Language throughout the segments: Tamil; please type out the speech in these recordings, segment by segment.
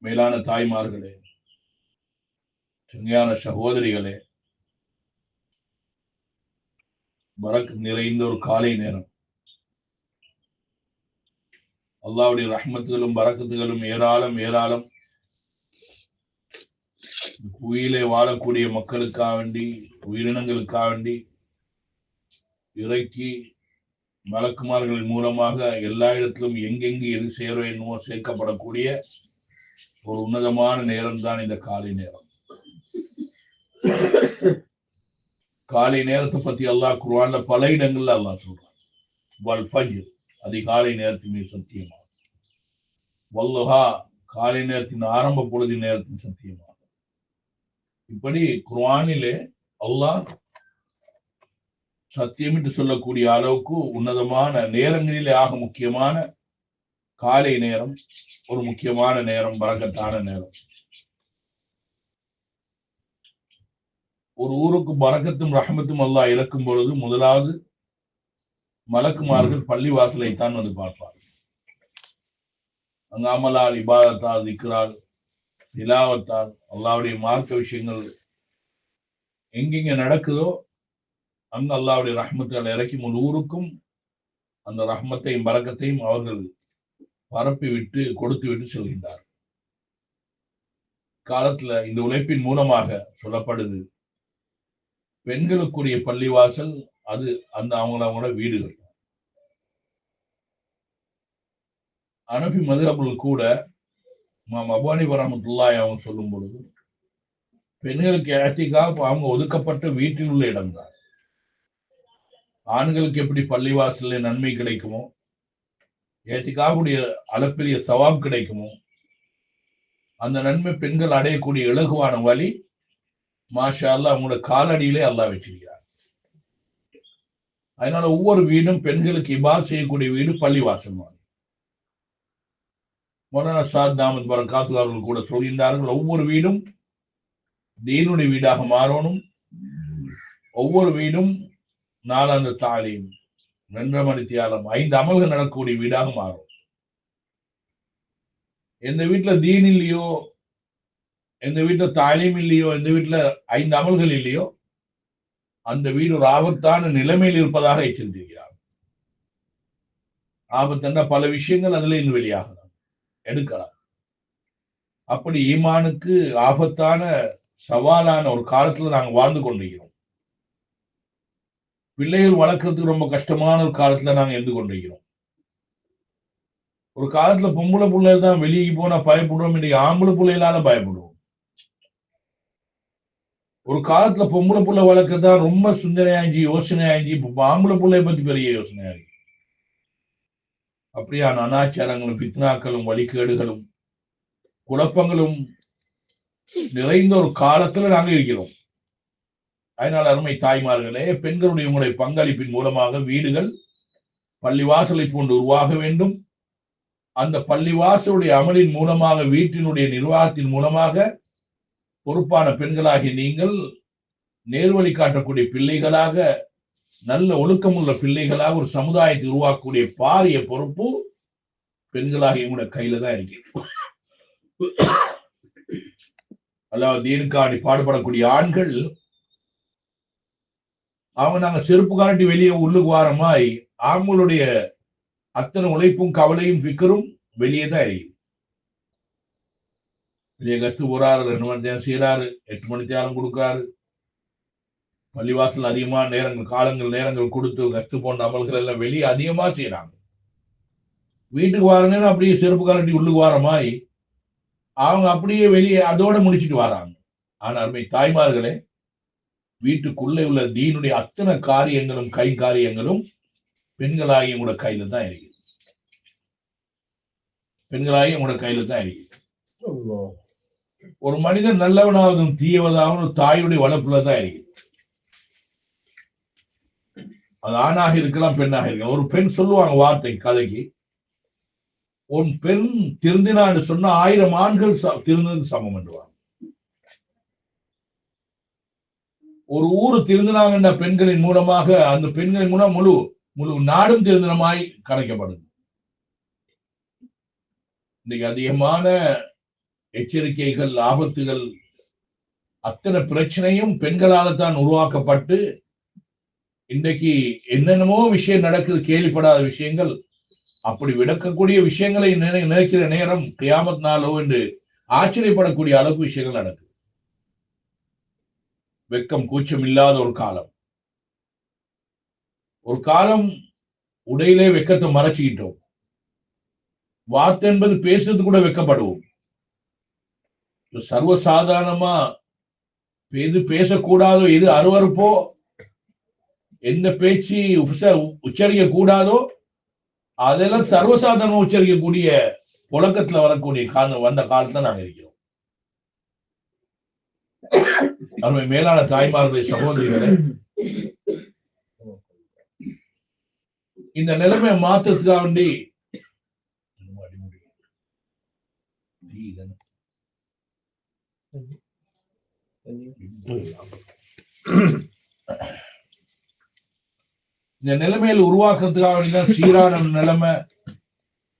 மேலான தாய்மார்களே, சங்கையான சகோதரிகளே, பரக்கத் நிறைந்த ஒரு காலை நேரம். அல்லாஹ்வுடைய ரஹ்மத்துகளும் பரக்கத்துகளும் ஏராளம் ஏராளம். உயிரை வாழக்கூடிய மக்களுக்காக வேண்டி, உயிரினங்களுக்காக வேண்டி இறக்கி மலக்குமார்களின் மூலமாக எல்லா இடத்திலும் எங்கெங்கு எது சேர வேண்டுமோ சேர்க்கப்படக்கூடிய ஒரு உன்னதமான நேரம் தான் இந்த காலை நேரம். காலை நேரத்தை பத்தி அல்லாஹ் குர்ஆன்ல பல இடங்கள்ல அல்லாஹ் சொல்றான். வல் ஃபஜ்ர், அதிகாலை நேரத்தின் மீது சத்தியமாக. வல்லுஹா, காலை நேரத்தின் ஆரம்ப பொழுது நேரத்தின் சத்தியமாக. இப்படி குர்ஆனிலே அல்லாஹ் சத்தியமிட்டு சொல்லக்கூடிய அளவுக்கு உன்னதமான நேரங்களிலே ஆக முக்கியமான காலை நேரம் ஒரு முக்கியமான நேரம், பரக்கத்தான நேரம். ஒரு ஊருக்கு பரக்கத்தும் ரஹமத்தும் அல்லாஹ் இறக்கும் பொழுது முதலாவது மலக்குமார்கள் பள்ளி வாசலை தான் வந்து பார்ப்பார்கள். அங்கு அமலால், இபாதத்தால், திக்ரால், திலாவத்தால் அல்லாஹ்வுடைய மார்க்க விஷயங்கள் எங்கெங்க நடக்குதோ அங்கு அல்லாஹ்வுடைய ரஹ்மத்துகள் இறக்கி முழு ஊருக்கும் அந்த ரஹ்மத்தையும் பரக்கத்தையும் அவர்கள் பரப்பி விட்டு கொடுத்து விட்டு செல்கின்றார். காலத்துல இந்த உழைப்பின் மூலமாக சொல்லப்படுது, பெண்களுக்குரிய பள்ளிவாசல் அது அந்த அவங்களோட வீடுகள். அனபி மதுஹபுல் கூட இமாம் அபூ ஹனீஃபா ரஹ்மத்துல்லாஹி அவங்க சொல்லும் பொழுது, பெண்களுக்கு இஅ்திகாஃப் அவங்க ஒதுக்கப்பட்ட வீட்டில் உள்ள இடம் தான். ஆண்களுக்கு எப்படி பள்ளிவாசல்ல நன்மை கிடைக்குமோ, இஅ்திகாஃபுடைய அளப்பெரிய சவாப் கிடைக்குமோ, அந்த நன்மை பெண்கள் அடையக்கூடிய இலகுவான வழி மாஷா அல்லாஹ் அவங்களோட காலடியிலே அல்லாஹ் வச்சிருக்கிறார். அதனால ஒவ்வொரு வீடும் பெண்களுக்கு இபாத் செய்யக்கூடிய வீடு பள்ளிவாசல் மாதிரி. மௌலானா சாத் தாமத் பரக்காத்துஹு அவர்கள் கூட சொல்கின்றார்கள், ஒவ்வொரு வீடும் தீனுடைய வீடாக மாறணும். ஒவ்வொரு வீடும் நாளாந்த தாலீம், 2.5 மணி தியாலம், 5 அமல்கள் நடக்கக்கூடிய வீடாக மாறும். எந்த வீட்டுல தீன் இல்லையோ, எந்த வீட்டுல தாலீம் இல்லையோ, எந்த வீட்டுல 5 அமல்கள் இல்லையோ, அந்த வீடு ஒரு ஆபத்தான நிலைமையில் இருப்பதாக எச்சரித்திருக்கிறார். ஆபத்தென்ற பல விஷயங்கள் அதுல இருந்து வெளியாகலாம், எடுக்கலாம். அப்படி ஈமானுக்கு ஆபத்தான சவாலான ஒரு காலத்துல நாங்க வாழ்ந்து கொண்டிருக்கிறோம். பிள்ளைகள் வளர்க்கறதுக்கு ரொம்ப கஷ்டமான ஒரு காலத்துல நாங்க இருந்து கொண்டிருக்கிறோம். ஒரு காலத்துல பொம்பளை பிள்ளைகள் தான் வெளியே போனா பயப்படுவோம், இன்னைக்கு ஆம்பளை பிள்ளைகளால பயப்படுவோம். ஒரு காலத்துல பொம்பளை பிள்ளை வளர்க்கதான் ரொம்ப சிந்தனையாஞ்சி யோசனையாஞ்சி, இப்ப ஆம்பளை பிள்ளைய பத்தி பெரிய யோசனையாகி அப்படியான அனாச்சாரங்களும் பித்னாக்களும் வழிகேடுகளும் குழப்பங்களும் நிறைந்த ஒரு காலத்துல நாங்க இருக்கிறோம். அதனால அருமை தாய்மார்களே, பெண்களுடைய உங்களுடைய பங்களிப்பின் மூலமாக வீடுகள் பள்ளிவாசலை போன்று உருவாக வேண்டும். அந்த பள்ளிவாசலுடைய அமலின் மூலமாக, வீட்டினுடைய நிர்வாகத்தின் மூலமாக பொறுப்பான பெண்களாகி நீங்கள் நேர்வழி காட்டக்கூடிய பிள்ளைகளாக, நல்ல ஒழுக்கமுள்ள பிள்ளைகளாக ஒரு சமுதாயத்தை உருவாக்கக்கூடிய பாரிய பொறுப்பு பெண்களாகி உங்களுடைய கையில தான் இருக்கு. அல்லாஹ் தீனுக்காண்டி பாடுபடக்கூடிய ஆண்கள் அவங்க நாங்க செருப்பு காட்டி வெளியே உள்ளுக்கு வாரமாய் அவங்களுடைய அத்தனை உழைப்பும் கவலையும் ஃபிக்கரும் வெளியே தான் இருக்கு. வெளியே கஷ்டு போறாரு, 2 மணி நேரம் செய்யறாரு, 8 மணி நேரம் கொடுக்குறாரு, பள்ளிவாசல் அதிகமா நேரங்கள் கொடுத்து கஷ்டு போன்ற அமல்கள் எல்லாம் வெளியே அதிகமா செய்யறாங்க. வீட்டுக்கு வாரங்க அப்படியே செருப்பு காலட்டி உள்ளுக்கு வாரமாய் அவங்க அப்படியே வெளியே அதோட முடிச்சுட்டு வராங்க. ஆனா அருமை தாய்மார்களே, வீட்டுக்குள்ளே உள்ள தீனுடைய அத்தனை காரியங்களும் கை காரியங்களும் பெண்களாகி உங்களோட கையில தான் இருக்கு. பெண்களாகி உங்களோட கையில தான் இருக்கு. ஒரு மனிதன் நல்லவனாவதும் தீயவதாகவும் தாயுடைய வளர்ப்புல தான் இருக்கு. அது ஆணாக இருக்கலாம், பெண்ணாக இருக்கலாம். ஒரு பெண் சொல்லுவாங்க வார்த்தை கதைக்கு, உன் பெண் திருந்தினான்னு சொன்னா 1000 ஆண்கள் திருந்தது சமம் என்றுவாங்க. ஒரு ஊரு திருந்தினாங்கன்ற பெண்களின் மூலமாக, அந்த பெண்களின் மூலம் முழு நாடும் திருந்தனமாய் கணக்கப்படுது. இன்னைக்கு அதிகமான எச்சரிக்கைகள், ஆபத்துகள், அத்தனை பிரச்சனையும் பெண்களால தான் உருவாக்கப்பட்டு இன்றைக்கு என்னென்னமோ விஷயம் நடக்குது, கேள்விப்படாத விஷயங்கள். அப்படி விளக்கக்கூடிய விஷயங்களை நினைக்கிற நேரம் கியாமத் நாளோ என்று ஆச்சரியப்படக்கூடிய அளவுக்கு விஷயங்கள் நடக்குது. வெக்கம் கூச்சம் இல்லாத ஒரு காலம். ஒரு காலம் உடையிலே வெக்கத்தை மறைச்சிக்கிட்டோம். வார்த்தை என்பது பேசுறது கூட வெக்கப்படுவோம். சர்வசாதாரணமா எது பேசக்கூடாதோ, எது அருவருப்போ, எந்த பேச்சு உச்சரிக்க கூடாதோ அதெல்லாம் சர்வசாதாரணமா உச்சரிக்கக்கூடிய புழக்கத்துல வரக்கூடிய வந்த காலத்துல நாங்க இருக்கிறோம். அருமை மேலான தாய்மார்களே, சகோதரிகளே, இந்த நிலைமையை மாற்றத்துக்காக வேண்டி இந்த நிலைமையில் உருவாக்குறதுக்காக வேண்டிதான் சீரான நிலைமை,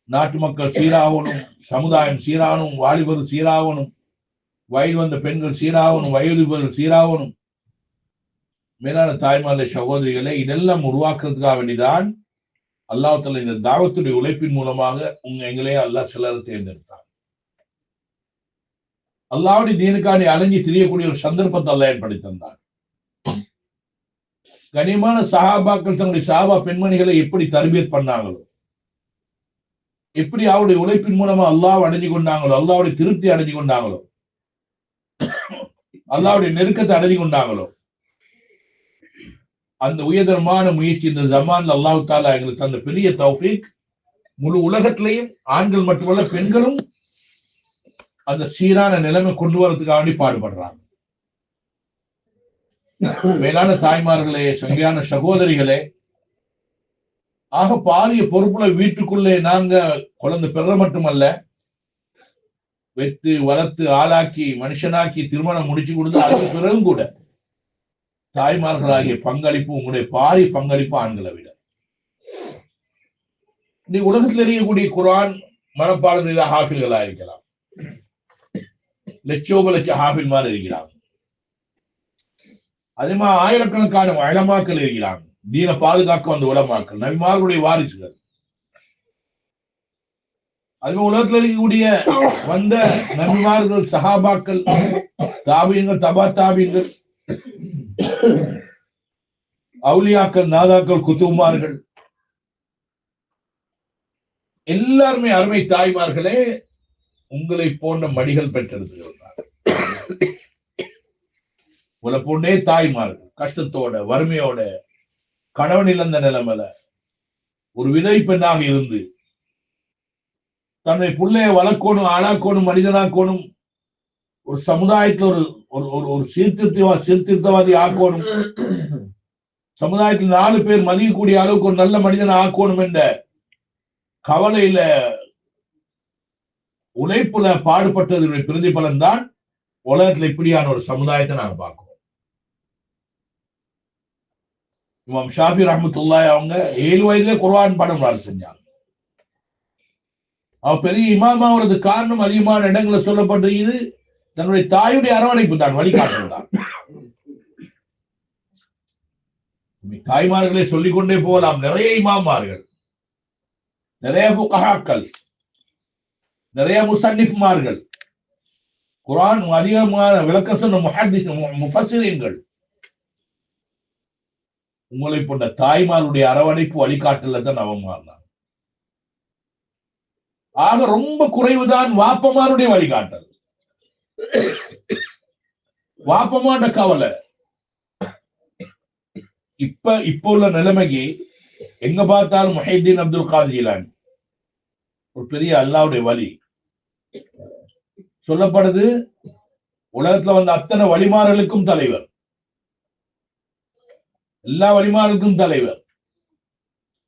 நாட்டு மக்கள் சீராகணும், சமுதாயம் சீராகணும், வாலிபர்கள் சீராகணும், வயது வந்த பெண்கள் சீராகணும், வயோதிபர்கள் சீராகணும். மேலான தாய்மார்களே, சகோதரிகளே, இதெல்லாம் உருவாக்குறதுக்காக வேண்டிதான் அல்லாஹ் தஆலா இந்த தாவத்துடைய உழைப்பின் மூலமாக எங்களே அல்லாஹ் சிலரை தேர்ந்தெடுத்தார். அல்லாஹ்வுடைய தீனுக்காண்டி அலைஞ்சி திரியக்கூடிய ஒரு சந்தர்ப்பத்தை அல்லாஹ் ஏற்படுத்தி தந்தார். கனிமான சஹாபாக்கள் தங்களுடைய சஹாபா பெண்மணிகளை எப்படி தர்பியத் பண்ணாங்களோ, எப்படி அவருடைய உழைப்பின் மூலமா அல்லாஹ் அடைஞ்சு கொண்டாங்களோ, அல்லாஹ்வுடைய திருப்தி அடைஞ்சு கொண்டாங்களோ, அல்லாஹ்வுடைய நெருக்கத்தை அடைஞ்சு கொண்டாங்களோ, அந்த உயர்தரமான முயற்சி இந்த ஜமான்ல அல்லாஹ் தஆலா எங்களுக்கு தந்த பெரிய தௌஃபீக். முழு உலகத்திலையும் ஆண்கள் மட்டுமல்ல, பெண்களும் அந்த சீரான நிலைமை கொண்டு வரதுக்காக வேண்டி பாடுபடுறாங்க. மேலான தாய்மார்களே, சங்கையான சகோதரிகளே, ஆக பாரிய பொறுப்புல வீட்டுக்குள்ளே நாங்க குழந்தை பெற மட்டுமல்ல, வைத்து வளர்த்து ஆளாக்கி மனுஷனாக்கி திருமணம் முடிச்சு கொடுத்து அதுக்கு பிறகும் கூட தாய்மார்களாகிய பங்களிப்பு, உங்களுடைய பாரிய பங்களிப்பு ஆண்களை விட. இந்த உலகத்தில் எறியக்கூடிய குர்ஆன் மனப்பாடம் ஹாஃபில்களா இருக்கலாம், லட்சோப லட்ச ஹாஃபில்மார் இருக்கிறாங்க. அதே மாதிரி ஆயிரக்கணக்கான உலமாக்கள் இருக்கிறாங்க, தீனை பாதுகாக்க வந்த உலமாக்கள், நபிமார்களுடைய வாரிசுகள். அது உலகத்தில் இருக்கக்கூடிய வந்த நபிமார்கள், சஹாபாக்கள், தாபியங்கள், தபா தாபியங்கள், அவுலியாக்கள், நாதாக்கள், குத்துமார்கள், எல்லாருமே அருமை தாய்மார்களே உங்களை போன்ற மடிகள் பெற்றெடுத்துகிறார். உங்களை போன்றே தாய்மார்கள் கஷ்டத்தோட, வறுமையோட, கணவன் இழந்த நிலைமையில ஒரு விதை பெண்ணாக இருந்து தன்னை பிள்ளைய வளர்க்கணும், ஆளாக்கணும், மனிதனாக்கணும், ஒரு சமுதாயத்துல ஒரு சீர்திருத்தவாதி ஆக்கணும், சமுதாயத்தில் 4 பேர் மதிக்கக்கூடிய அளவுக்கு ஒரு நல்ல மனிதனை ஆக்கணும் என்ற கவலையில உழைப்புல பாடுபட்டதனுடைய பிரதிபலன் தான் உலகத்துல இப்படியான ஒரு சமுதாயத்தை நாங்க பார்க்கிறோம். இமாம் ஷாஃபி ரஹ்மத்துல்லாஹி அவங்க 7 வயதிலே குர்ஆன் பாடம் செஞ்சாங்க. அவர் பெரிய இமாமாவது காரணம் அதிகமான இடங்களில் சொல்லப்பட்டிருக்கிறது தன்னுடைய தாயுடைய அரவணைப்பு தான், வழிகாட்டல் தான். தாய்மார்களை சொல்லிக்கொண்டே போகலாம். நிறைய இமாமார்கள், நிறைய ஃபுகஹாக்கள், நிறைய முஸன்னிஃப்மார்கள், குர்ஆன் அதிகமான விளக்க சொன்ன முஃபஸ்ஸிரீன்கள் உங்களை போன்ற தாய்மாருடைய அரவணைப்பு வழிகாட்டல தான் அவங்க மாறினாங்க. ஆக ரொம்ப குறைவுதான் வாப்பமாருடைய வழிகாட்டல். வாப்பமாண்ட கவலை இப்ப உள்ள நிலைமைக்கு எங்க பார்த்தாலும் முஹைதீன் அப்துல் காதிர் ஜீலானி ஒரு பெரிய அல்லாஹ்வுடைய வலி சொல்லப்படுது. உலகத்துல வந்த அத்தனை வழிமார்களுக்கும் தலைவர், எல்லா வழிமார்களுக்கும் தலைவர்.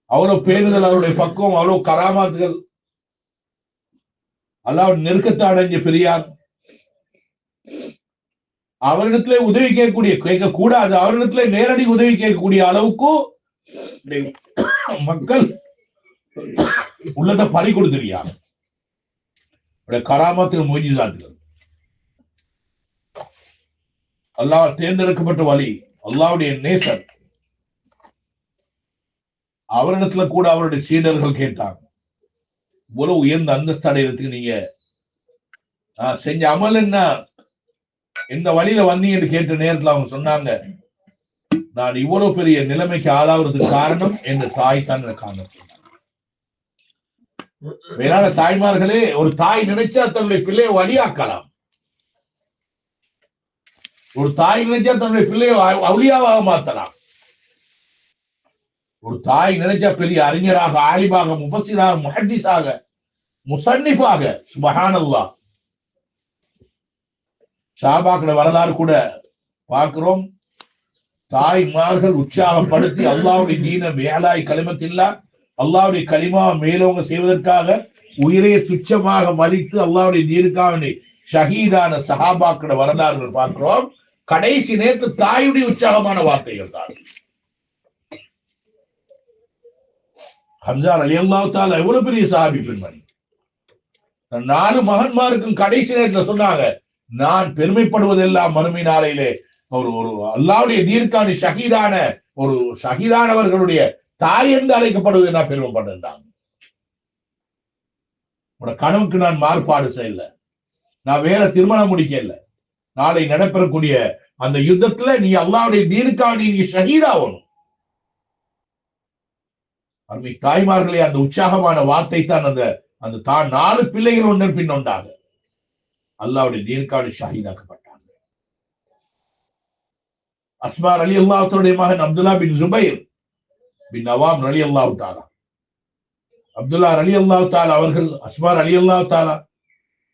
அவ்வளவு பேருதல், அவருடைய பக்குவம், அவ்வளவு கராமாத்துகள், அல்லாஹ்வுடைய நெருக்கத்தை அடைஞ்ச பெரியார். அவரிடத்திலே உதவி கேட்கக்கூடாது, அவரிடத்திலே நேரடி உதவி கேட்கக்கூடிய அளவுக்கு மக்கள் உள்ளதை பறி கொடுத்துருக்காங்க. கராமத்துகள், மொய்ஜிசாத்துகள். அல்லாஹ் தேர்ந்தெடுக்கப்பட்ட வழி, அல்லாஹ்வுடைய நேசர். அவரிடத்துல கூட அவருடைய சீடர்கள் கேட்டாங்க, இவ்வளவு உயர்ந்த அந்தஸ்து அடைகிறதுக்கு நீங்க செஞ்ச அமல் என்ன, எந்த வழியில வந்தீங்கன்னு கேட்ட நேரத்துல அவங்க சொன்னாங்க, நான் இவ்வளவு பெரிய நிலைமைக்கு ஆளாகிறதுக்கு காரணம் என் தாய் தான் காரணம். வேளாண் தாய்மார்களே, ஒரு தாய் நினைச்சா தன்னுடைய பிள்ளையை வழியாக்கலாம். ஒரு தாய் நினைச்சா தன்னுடைய பிள்ளையை அவுலியாவாக மாத்தலாம். ஒரு தாய் நினைச்சா பெரிய அறிஞராக, ஆலிமாக, முஃபஸ்ஸிராக, முஹத்திஸாக, முஸன்னிஃபாக. சுப்ஹானல்லாஹ். சஹாபாக்கள வரலாறு கூட பார்க்கிறோம். தாய்மார்கள் உற்சாகப்படுத்தி அல்லாஹ்வுடைய தீன மேலாய் கலிமத்தில்லா, அல்லாஹ்வுடைய கலிமா மேலோங்க செய்வதற்காக உயிரை துச்சமாக மதித்து அல்லாஹ்வுடைய தீனுக்காக ஷஹீதான சஹாபாக்கள வரலாறுகள் பார்க்கிறோம். கடைசி நேரத்து தாயுடைய உற்சாகமான வார்த்தைகள் தான். ஹம்ஸா ரலியல்லாஹு தஆலா எவ்வளவு பெரிய சஹாபி பெண்மணி. 4 மகன்மாருக்கும் கடைசி நேரத்தில் சொன்னாங்க, நான் பெருமைப்படுவதெல்லாம் மறுமை நாளையிலே ஒரு அல்லாஹ்வுடைய தீனுக்கான ஷஹீதான ஒரு ஷஹீதானவர்களுடைய தாய் என்று அழைக்கப்படுவதை நான் பெருமைப்படுறேன். உன்னோட கனவுக்கு நான் மாறுபாடு செய்யல, நான் வேற திருமணம் முடிக்கல. நாளை நடைபெறக்கூடிய அந்த யுத்தத்துல நீ அல்லாஹ்வுடைய தீனுக்காக நீங்க ஷஹீதாகணும். அருமை தாய்மார்களே, அந்த உற்சாகமான வார்த்தை தான் அந்த 4 பிள்ளைகள் ஒன்றன் பின் ஒன்றாக அல்லாஹ்வுடைய தீனுக்காக ஷஹீதாக்கப்பட்டாங்க. அஸ்மா ரலியல்லாஹு தஆலாவுடைய மகன் அப்துல்லா பின் ஜுபைர் பின் நவாம் ரலியல்லாஹு தஆலா, அப்துல்லா ரலியல்லாஹு தஆலா அவர்கள், அஸ்மா ரலியல்லாஹு தஆலா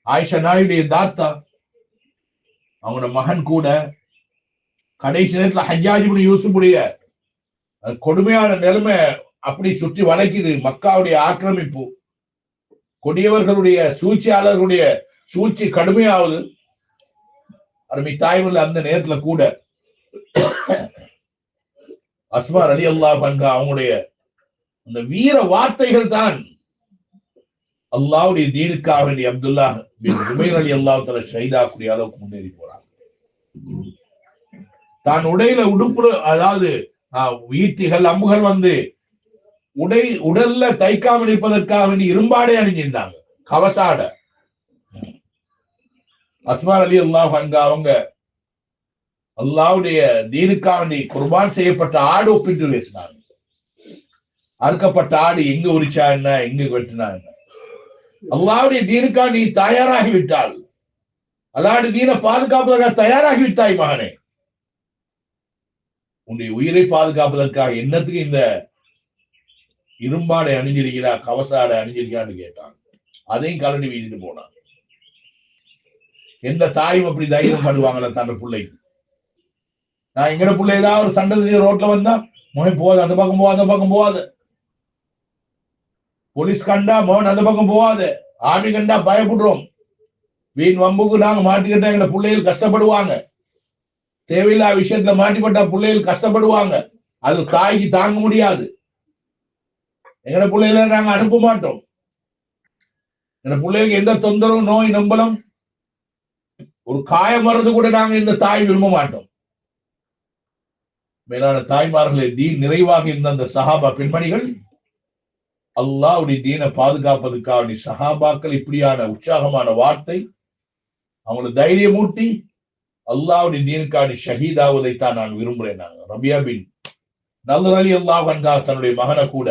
ஆயிஷா நாயுடைய தாத்தா, அவங்களோட மகன் கூட கடைசி நேரத்தில் ஹஜ்ஜாஜ் இப்னு யூசுஃபுடைய கொடுமையான நிலைமை அப்படி சுற்றி வளைக்குது. மக்காவுடைய ஆக்கிரமிப்பு, கொடியவர்களுடைய சூழ்ச்சியாளர்களுடைய சூழ்ச்சி கடுமையாவது. அருமை தாய்மர்கள் அந்த நேரத்துல கூட அஸ்மா ரலியல்லாஹு அன்ஹா அவங்களுடைய அந்த வீர வார்த்தைகள் தான் அல்லாஹ்வுடைய தீனுக்காக வேண்டிய அப்துல்லா பின் ஜுபைர் ரலியல்லாஹு தஆலா ஷஹீதாக்கூடிய அளவுக்கு முன்னேறி போறாங்க. தான் உடையில உடுப்பு, அதாவது ஈட்டிகள் அம்புகள் வந்து உடல்ல தைக்காமல் இருப்பதற்காக வேண்டி இரும்பாடை அணிஞ்சிருந்தாங்க, கவசாட. அஸ்மா ரலியல்லாஹு அன்ஹா அவங்க அல்லாஹ்வுடைய தீனுக்காக வேண்டி குர்பான் செய்யப்பட்ட ஆடு ஒப்பிட்டு பேசினாங்க. அறுக்கப்பட்ட ஆடு எங்க உரிச்சா என்ன, எங்க வெட்டினா என்ன. அல்லாஹ்வுடைய தீனுக்காக நீ தயாராகி விட்டால், அல்லாஹ்வுடைய தீனை பாதுகாப்பதற்காக தயாராகி விட்டாய் மகனே, உன்னுடைய உயிரை பாதுகாப்பதற்காக என்னத்துக்கு இந்த இரும்பாடை அணிஞ்சிருக்கிறா, கவசாடை அணிஞ்சிருக்கான்னு கேட்டாங்க. அதையும் கலந்து வீசிட்டு போனாங்க. எந்த தாயும் அப்படி தைரியம் பண்ணுவாங்களா தன் பிள்ளைக்கு? நான் எங்கட பிள்ளை ஏதாவது ஒரு சண்டை ரோட்ல வந்தா, மகன் போகாது, அந்த பக்கம் போகாது, அந்த பக்கம் போகாது. போலீஸ் கண்டா மகன் அந்த பக்கம் போகாது, ஆமி கண்டா பயப்படுறோம். வீண் வம்புக்கு நாங்க மாட்டிக்கிட்டா எங்க பிள்ளைகள் கஷ்டப்படுவாங்க. தேவையில்லா விஷயத்துல மாட்டிப்பட்டா பிள்ளைகள் கஷ்டப்படுவாங்க. அது தாய்க்கு தாங்க முடியாது. எங்கட பிள்ளைகளை நாங்க அனுப்ப மாட்டோம். எங்க பிள்ளைகளுக்கு எந்த தொந்தரவும், நோய் நம்பலம், ஒரு காயம் வர்றது கூட நாங்க இந்த தாய் விரும்ப மாட்டோம். மேலான தாய்மார்களே, தீன் நிறைவாக இருந்த அந்த சஹாபா பெண்மணிகள் அல்லாஹ்வுடைய தீனை பாதுகாப்பதற்காக சஹாபாக்கள் இப்படியான உற்சாகமான வார்த்தை அவங்களை தைரியமூட்டி அல்லாஹ்வுடைய தீனுக்காக ஷஹீதாவதைத்தான் நான் விரும்புறேன். ரபியா பின் நல்ர் ரலியல்லாஹு அன்ஹா தன்னுடைய மகனை கூட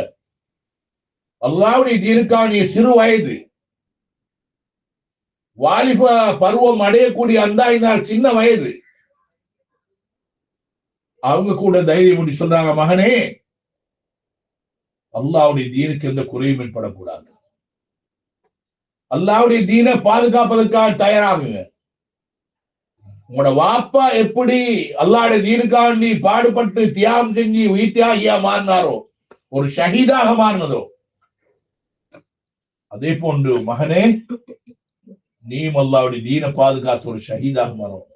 அல்லாஹ்வுடைய தீனுக்காக சிறு வயது வாலிப பருவம் அடையக்கூடிய அந்த சின்ன வயது, அவங்க கூட தைரியம் பண்ணி சொல்றாங்க, மகனே அல்லாஹ்வுடைய தீனுக்கு எந்த குறையும் ஏற்படக்கூடாது, அல்லாஹ்வுடைய தீனை பாதுகாப்பதற்காக தயாராகுங்க. உங்களோட வாப்பா எப்படி அல்லாஹ்வுடைய தீனுக்காக நீ பாடுபட்டு தியாகம் செஞ்சு உயிர் தியாகியா மாறினாரோ, ஒரு ஷஹீதாக மாறினதோ, அதே போன்று மகனே நீயும் அல்லாஹ்வுடைய தீனை பாதுகாத்து ஒரு ஷஹீதாக மாறும்.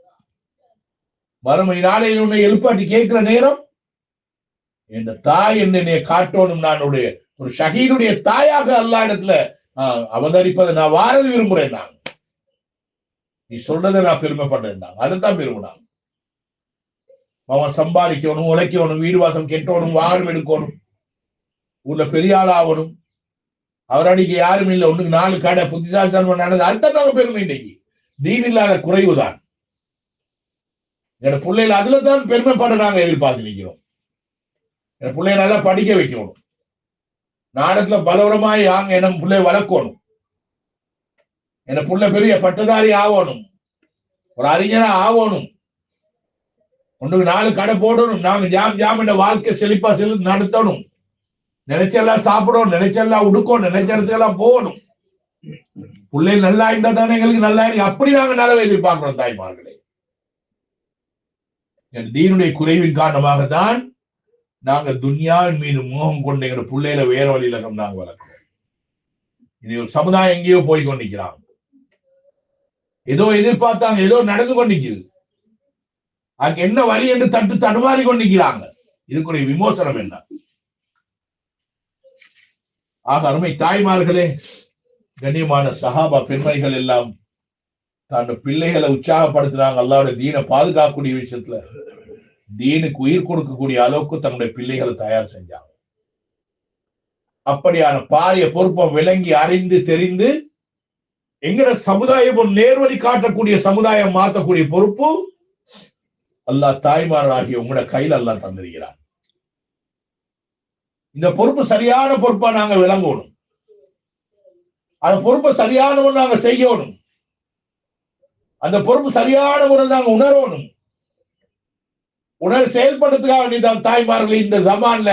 மறுமை நாளையில் உன்னை எழுப்பாட்டி கேட்கிற நேரம், என் தாய் என்னை காட்டணும், நான் ஒரு ஷஹீதுடைய தாயாக அல்லாஹ் இடத்துல அவதரிப்பதை நான் வாரது விரும்புறேன். நான் நீ சொல்றதை நான் பெருமைப்படுறேன், அதைத்தான் விரும்பினாங்க. அவன் சம்பாதிக்கணும், உழைக்கணும், வீடு வாசம் கெட்டணும், வாகனம் எடுக்கணும், ஊர்ல பெரிய ஆள் ஆகணும். அவரடிக்கு யாரும் இல்லை, ஒண்ணுக்கு 4 கடை புத்திசாலித்தனம் நடந்தது. அதுதான் நம்ம பெருமை. இன்னைக்கு தீன் இல்லாத குறைவுதான். என் பிள்ளைகள் அதுல தான் பெருமைப்பட நாங்க எதிர்பார்த்து நிற்கிறோம். என் பிள்ளைய நல்லா படிக்க வைக்கணும், நாடத்துல பலவரமாய் ஆங்க என்ன பிள்ளைய வளர்க்கணும், என் பிள்ளை பெரிய பட்டதாரி ஆகணும், ஒரு அறிஞரா ஆகணும், ஒன்றுக்கு 4 கடை போடணும், நாங்க ஜாம் என்ற வாழ்க்கை செழிப்பா நடத்தணும், நினைச்செல்லாம் சாப்பிடணும், நினைச்செல்லாம் உடுக்கணும், நினைச்செல்லாம் போகணும். பிள்ளைகள் நல்லா இருந்தா தானே எங்களுக்கு நல்லா இருக்கு. அப்படி நாங்க நலவை எதிர்பார்க்கிறோம் தாய்மார்களே. என் தீனுடைய குறைவின் காரணமாகத்தான் நாங்க துன்யாவின் மீது மோகம் கொண்டு எங்க பிள்ளைகளை வேற வழியில நாங்க வளர்க்கிறோம். இது ஒரு சமுதாயம் எங்கேயோ போய் கொண்டிருக்கிறாங்க, ஏதோ எதிர்பார்த்தாங்க, ஏதோ நடந்து கொண்டிருக்கிறது, அதுக்கு என்ன வழி என்று தடுமாறி கொண்டிருக்கிறாங்க. இதுக்குரிய விமோசனம் என்ன? ஆக அருமை தாய்மார்களே, கண்ணியமான சஹாபா பெண்மணிகள் எல்லாம் தன் பிள்ளைகளை உற்சாகப்படுத்தினாங்க. அல்லாஹ்வுடைய தீனை பாதுகாக்கக்கூடிய விஷயத்துல தீனுக்கு உயிர் கொடுக்கக்கூடிய அளவுக்கு தன்னுடைய பிள்ளைகளை தயார் செஞ்சாங்க. அப்படியான பாரிய பொறுப்பை விளங்கி அறிந்து தெரிந்து எங்கட சமுதாயம் ஒரு நேர்வழி காட்டக்கூடிய சமுதாயம் மாற்றக்கூடிய பொறுப்பு அல்லாஹ் தாய்மார்களாகிய உங்களோட கையில் அல்லாஹ் தந்திருக்கிறார். இந்த பொறுப்பு சரியான பொறுப்பா நாங்க விளங்கணும், அந்த பொறுப்பை சரியான முறை நாங்க செய்யணும், அந்த பொறுப்பு சரியான முறை நாங்க உணரணும். செயல்படுறதுக்காக வேண்டியதான் தாய்மார்கள் இந்த ஜமான்ல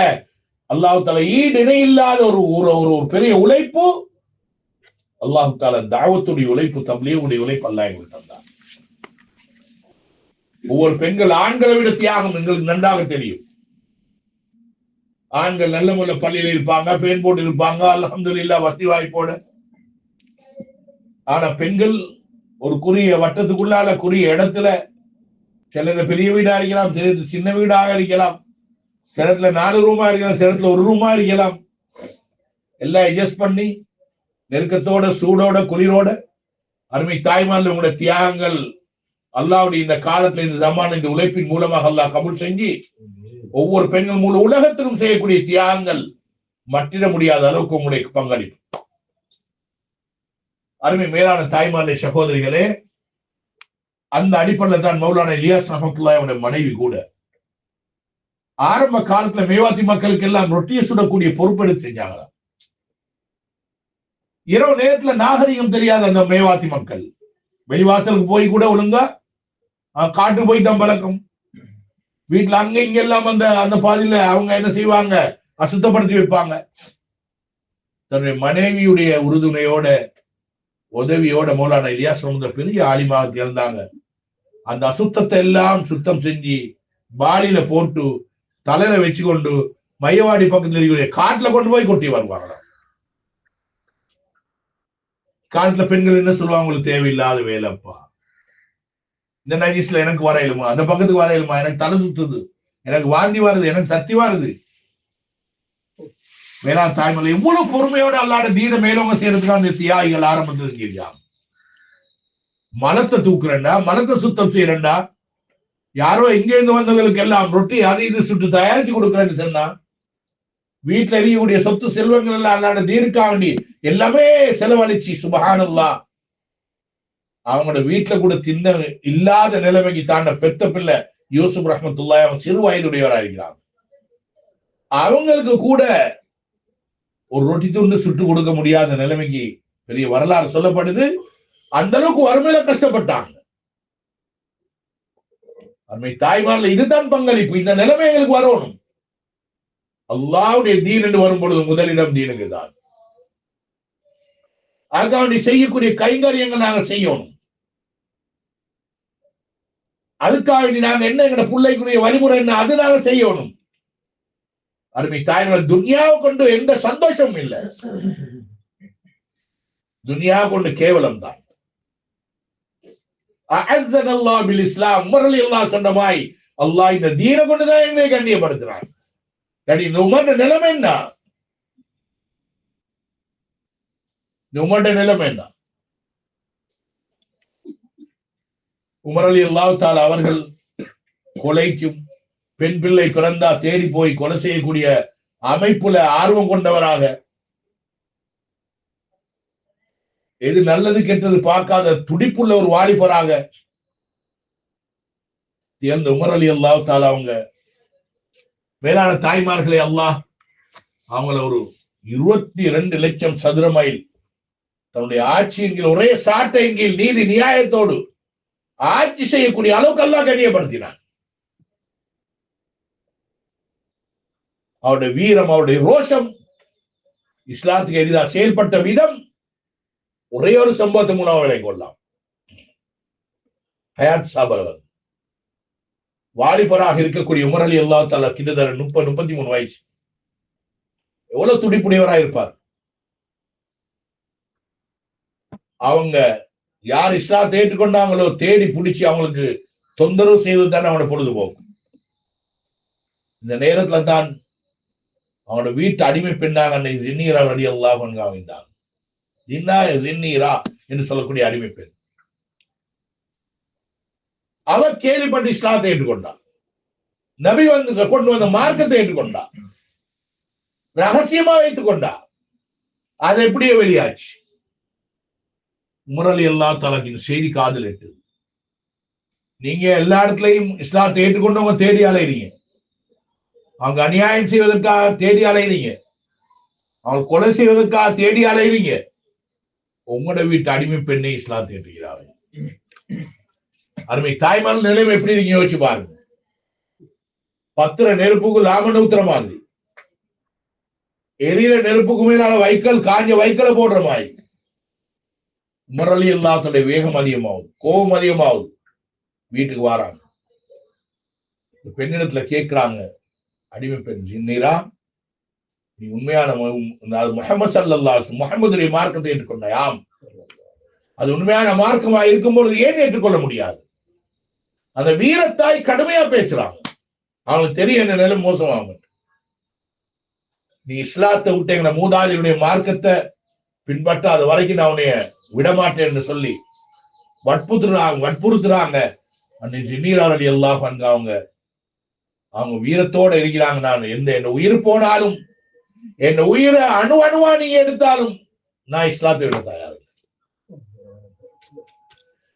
அல்லாஹ் தஆலா ஈடு இணை இல்லாத ஒரு பெரிய உழைப்பு, அல்லாஹ் தஆலா தாவத்துடைய உழைப்பு, தப்லீகுடைய உழைப்பு அல்லாஹ் எங்களுக்கு தந்தார். ஒவ்வொரு பெண்கள் ஆண்களை விட தியாகம் எங்களுக்கு நன்றாக தெரியும். ஆண்கள் நல்ல முறை பள்ளியில் இருப்பாங்க, பெண் போட்டு இருப்பாங்க, அல்ஹம்துலில்லாஹ் வசதி வாய்ப்போட. ஆனா பெண்கள் ஒரு குறிய வட்டத்துக்குள்ளால குறிய இடத்துல, சில பெரிய வீடா இருக்கலாம், சில சின்ன வீடாக இருக்கலாம், சில இடத்துல 4 ரூமா இருக்கலாம், சில இடத்துல 1 ரூமா இருக்கலாம், எல்லாம் அட்ஜஸ்ட் பண்ணி நெருக்கத்தோட சூடோட குளிரோட அருமை தாய்மார்கள் உங்களுடைய தியாகங்கள் அல்லாஹ்வுடைய இந்த காலத்துல இந்த ஜமான் இந்த உழைப்பின் மூலமாக அல்லாஹ் கபூல் செஞ்சு ஒவ்வொரு பெண்கள் மூலம் உலகத்திலும் செய்யக்கூடிய தியாகங்கள் மற்றிட முடியாத அளவுக்கு உங்களுடைய பங்களிப்பு. அருமை மேலான தாய்மார்களே, சகோதரிகளே, அந்த அடிப்படையில் தான் மௌலானா இலியாஸ் ரஹ்மத்துல்லாஹி அவருடைய மனைவி கூட ஆரம்ப காலத்துல மேவாத்தி மக்களுக்கு எல்லாம் ரொட்டியை சுடக்கூடிய பொறுப்பெடுத்து செஞ்சாங்களா. இரவு நேரத்துல நாகரிகம் தெரியாத அந்த மேவாத்தி மக்கள் வெளிவாசலுக்கு போய் கூட ஒழுங்கா காட்டு போயிட்டான் பழக்கம். வீட்டுல அங்க இங்க எல்லாம் அந்த பாதியில அவங்க என்ன செய்வாங்க, அசுத்தப்படுத்தி வைப்பாங்க. தன்னுடைய மனைவியுடைய உறுதுணையோட உதவியோட மௌலானா இலியாஸ் பெரிய ஆலிமாக திறந்தாங்க. அந்த அசுத்தத்தை எல்லாம் சுத்தம் செஞ்சு பாலியில போட்டு தலையில வச்சு கொண்டு மையவாடி பக்கத்துல இருக்கிற காட்டுல கொண்டு போய் கொட்டி வருவாங்க. காலத்துல பெண்கள் என்ன சொல்லுவாங்க, உங்களுக்கு தேவையில்லாத வேலைப்பா, இந்த நஜீஸ்ல எனக்கு வரையிலுமா, அந்த பக்கத்துக்கு வரையிலுமா, எனக்கு தலை சுத்துது, எனக்கு வாந்தி வருது, எனக்கு சக்தி வருது. வேளாண் தாய்மொழி எவ்வளவு பொறுமையோட அல்லாட தீன மேலவங்க செய்யறதுக்காக அந்த தியாகிகள் ஆரம்பத்தில் இருக்காங்க. மலத்தை தூக்குறேன்டா, மலத்தை சுத்தம் செய்யறேன்டா, யாரோ இங்க இருந்து வந்தவங்களுக்கு எல்லாம் ரொட்டி அது இது சுட்டு தயாரிச்சு கொடுக்குறேன்னு சொன்னா, வீட்டுல எரியக்கூடிய சொத்து செல்வங்கள் எல்லாம் அல்லாட தீனுக்காக வேண்டி எல்லாமே செலவழிச்சு சுபஹானல்லாஹ் அவங்களோட வீட்டுல கூட தின்ன இல்லாத நிலைமைக்கு தாண்ட பெத்த பிள்ளை யூசுப் ரஹ்மத்துல்லாஹி அவன் சிறு வயதுடையவராக இருக்கிறாங்க. அவங்களுக்கு கூட ஒரு ரொட்டி துண்டு சுட்டு கொடுக்க முடியாத நிலைமைக்கு பெரிய வரலாறு சொல்லப்படுது. அந்த அளவுக்கு வறுமையில கஷ்டப்பட்டாங்க. அருமை தாய்மார்கள் இதுதான் பங்களிப்பு. இந்த நிலைமை எங்களுக்கு வரணும். அல்லாஹ்வுடைய தீன் என்று வரும் பொழுது முதலிடம் தீனுக்கு தான். அதுக்காக செய்யக்கூடிய கைங்கரியங்கள் நாங்க செய்யணும். அதுக்காக நாங்க என்ன எங்க பிள்ளைக்குரிய வழிமுறை என்ன அது நாங்க செய்யணும். அருமை தாய்மார்கள் துன்யாவை கொண்டு எந்த சந்தோஷமும் இல்லை. துன்யா கொண்டு கேவலம் தான். அஅஸ்ஸனல்லாஹு பில் இஸ்லாம் உமர் அல்லாஹ் சொன்னமாய் அல்லாஹ் இந்த தீனை கொண்டுதான் எங்களை கண்ணியப்படுத்துறான். இந்த உமருடைய நிலைமை என்ன? உமருடைய நிலைமை என்ன? உமர் அல்லாஹ் தஆலா அவர்கள் கொலைக்கும் பெண் பிள்ளை பிறந்தா தேடி போய் கொலை செய்யக்கூடிய அமைப்புல ஆர்வம் கொண்டவராக, எது நல்லது கெட்டது பார்க்காத துடிப்புள்ள ஒரு வாலிபராக தேர்ந்த உமர் அலி அல்லாஹ் தாலா அவங்க மேலான தாய்மார்களை அல்லாஹ் அவங்கள ஒரு 22 லட்சம் சதுர மைல் தன்னுடைய ஆட்சியின் கீழ் ஒரே சாட்டையின் கீழ் நீதி நியாயத்தோடு ஆட்சி செய்யக்கூடிய அளவுக்கு அல்லாஹ் கண்ணியப்படுத்தினார். அவருடைய வீரம், அவருடைய ரோஷம், இஸ்லாத்துக்கு எதிராக செயல்பட்ட விதம் ஒரே ஒரு சம்பவத்தை மூலம் விலை கொள்ளலாம். ஹயாத் சாபர் அவர் வாலிபராக இருக்கக்கூடிய உமர் அலி அல்லாஹ் தாலா கிட்டத்தட்ட 33 வயசு. எவ்வளவு துடிப்புடையவராக இருப்பார். அவங்க யார் இஸ்லாத்தை ஏற்றுக்கொண்டாங்களோ தேடி பிடிச்சி அவங்களுக்கு தொந்தரவு செய்வது தானே அவனோட பொழுதுபோக்கும். இந்த நேரத்துல தான் அவனோட வீட்டு அடிமை பெண்ணாக அன்னைக்கு ஜின்னீரா ரலியல்லாஹு அன்ஹா அமைந்தாங்க. ஜின்னீரா என்று சொல்லக்கூடிய அடிமை பெண். அவர் கேள்விப்பட்டு இஸ்லாத்தை ஏற்றுக்கொண்டார். நபி கொண்டு வந்த மார்க்கத்தை ஏற்றுக்கொண்டார். ரகசியமா வைத்துக் கொண்டார். அது எப்படியே வெளியாச்சு. உமர் அலி அல்லாஹ் தஆலாவின் செய்தி காதில் எட்டு. நீங்க எல்லா இடத்துலையும் இஸ்லாத்தை ஏற்றுக்கொண்டவங்க தேடி அலைறீங்க. அவங்க அநியாயம் செய்வதற்காக தேடி அலைறீங்க. அவங்க கொலை செய்வதற்காக தேடி அலைறீங்க. உங்களோட வீட்டு அடிமை பெண்ணை இஸ்லாத்தை ஏற்றுகிறார்கள். அருமை தாய்மான நிலைமை எப்படி நீங்க யோசிச்சு பாருங்க. பத்திர நெருப்புக்கு லாமன ஊத்துற மாதிரி, எரியிற நெருப்புக்கு மேலான வைக்கல் காஞ்ச வைக்கலை போடுற மாதிரி உமர் அலி அல்லாஹ்வுடைய வேகம் அதிகமாகுது, கோபம் அதிகமாகுது. வீட்டுக்கு வாராங்க. பெண்ணிடத்துல கேட்கிறாங்க, அடிமை பெண் ஜின்னீரா, நீ உண்மையான முஹம்மது ஸல்லல்லாஹு அலைஹி முஹம்மதுடைய மார்க்கத்தை ஏற்றுக்கொண்டாயாம். அது உண்மையான மார்க்கமா இருக்கும்பொழுது ஏன் ஏற்றுக்கொள்ள முடியாது? அந்த வீரத்தாய் கடுமையா பேசுறாங்க. அவனுக்கு தெரியும் என்ன நிலை மோசமாக. நீ இஸ்லாத்தை விட்டு எங்க மூதாதியுடைய மார்க்கத்தை பின்பற்றாத வரைக்கும் நான் உன்னைய விடமாட்டேன் என்று சொல்லி வற்புறுத்துறாங்க. அன்னைக்கு ஜின்னீரா ரலியல்லாஹு அன்ஹா அவங்க வீரத்தோட இருக்கிறாங்க. நான் என்ன உயிர் போனாலும், என்ன உயிரை அணுவா நீங்க எடுத்தாலும் நான் இஸ்லாத்தை விட தயார்.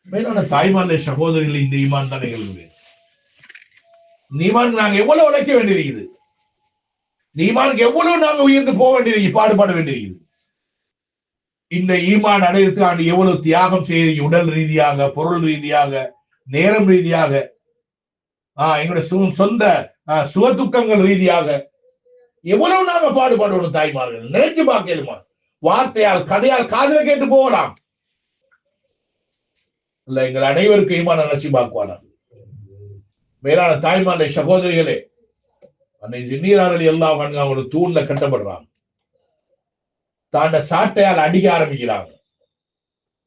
மேலான தாய்மார்ல சகோதரிகள், இந்த ஈமான் தான் நிகழ்வு. ஈமான் நாங்க எவ்வளவு உழைக்க வேண்டியிருக்குது. ஈமானுக்கு எவ்வளவு நாங்க உயர்ந்து போக வேண்டியிருக்கு, பாடுபட வேண்டியிருக்குது. இந்த ஈமான் அடையறதுக்கு எவ்வளவு தியாகம் செய்யறீங்க, உடல் ரீதியாக, பொருள் ரீதியாக, நேரம் ரீதியாக, எங்களுடைய சொந்த சுக துக்கங்கள் ரீதியாக எவ்வளவு நாங்க பாடுபடணும். தாய்மார்கள் நினைச்சு பார்க்கலுமா? வார்த்தையால் கதையால் காதல கேட்டு போகலாம் இல்ல. எங்கள் அனைவருக்கு ஈமான் நினைச்சு பார்க்குவானா? மேலான தாய்மார்களை சகோதரிகளே, அன்னைக்கு ஜின்னீரா ரலியல்லாஹு அன்ஹா ஒரு தூண்ல கட்டப்படுறாங்க. தாண்ட சாட்டையால் அடிக்க ஆரம்பிக்கிறாங்க.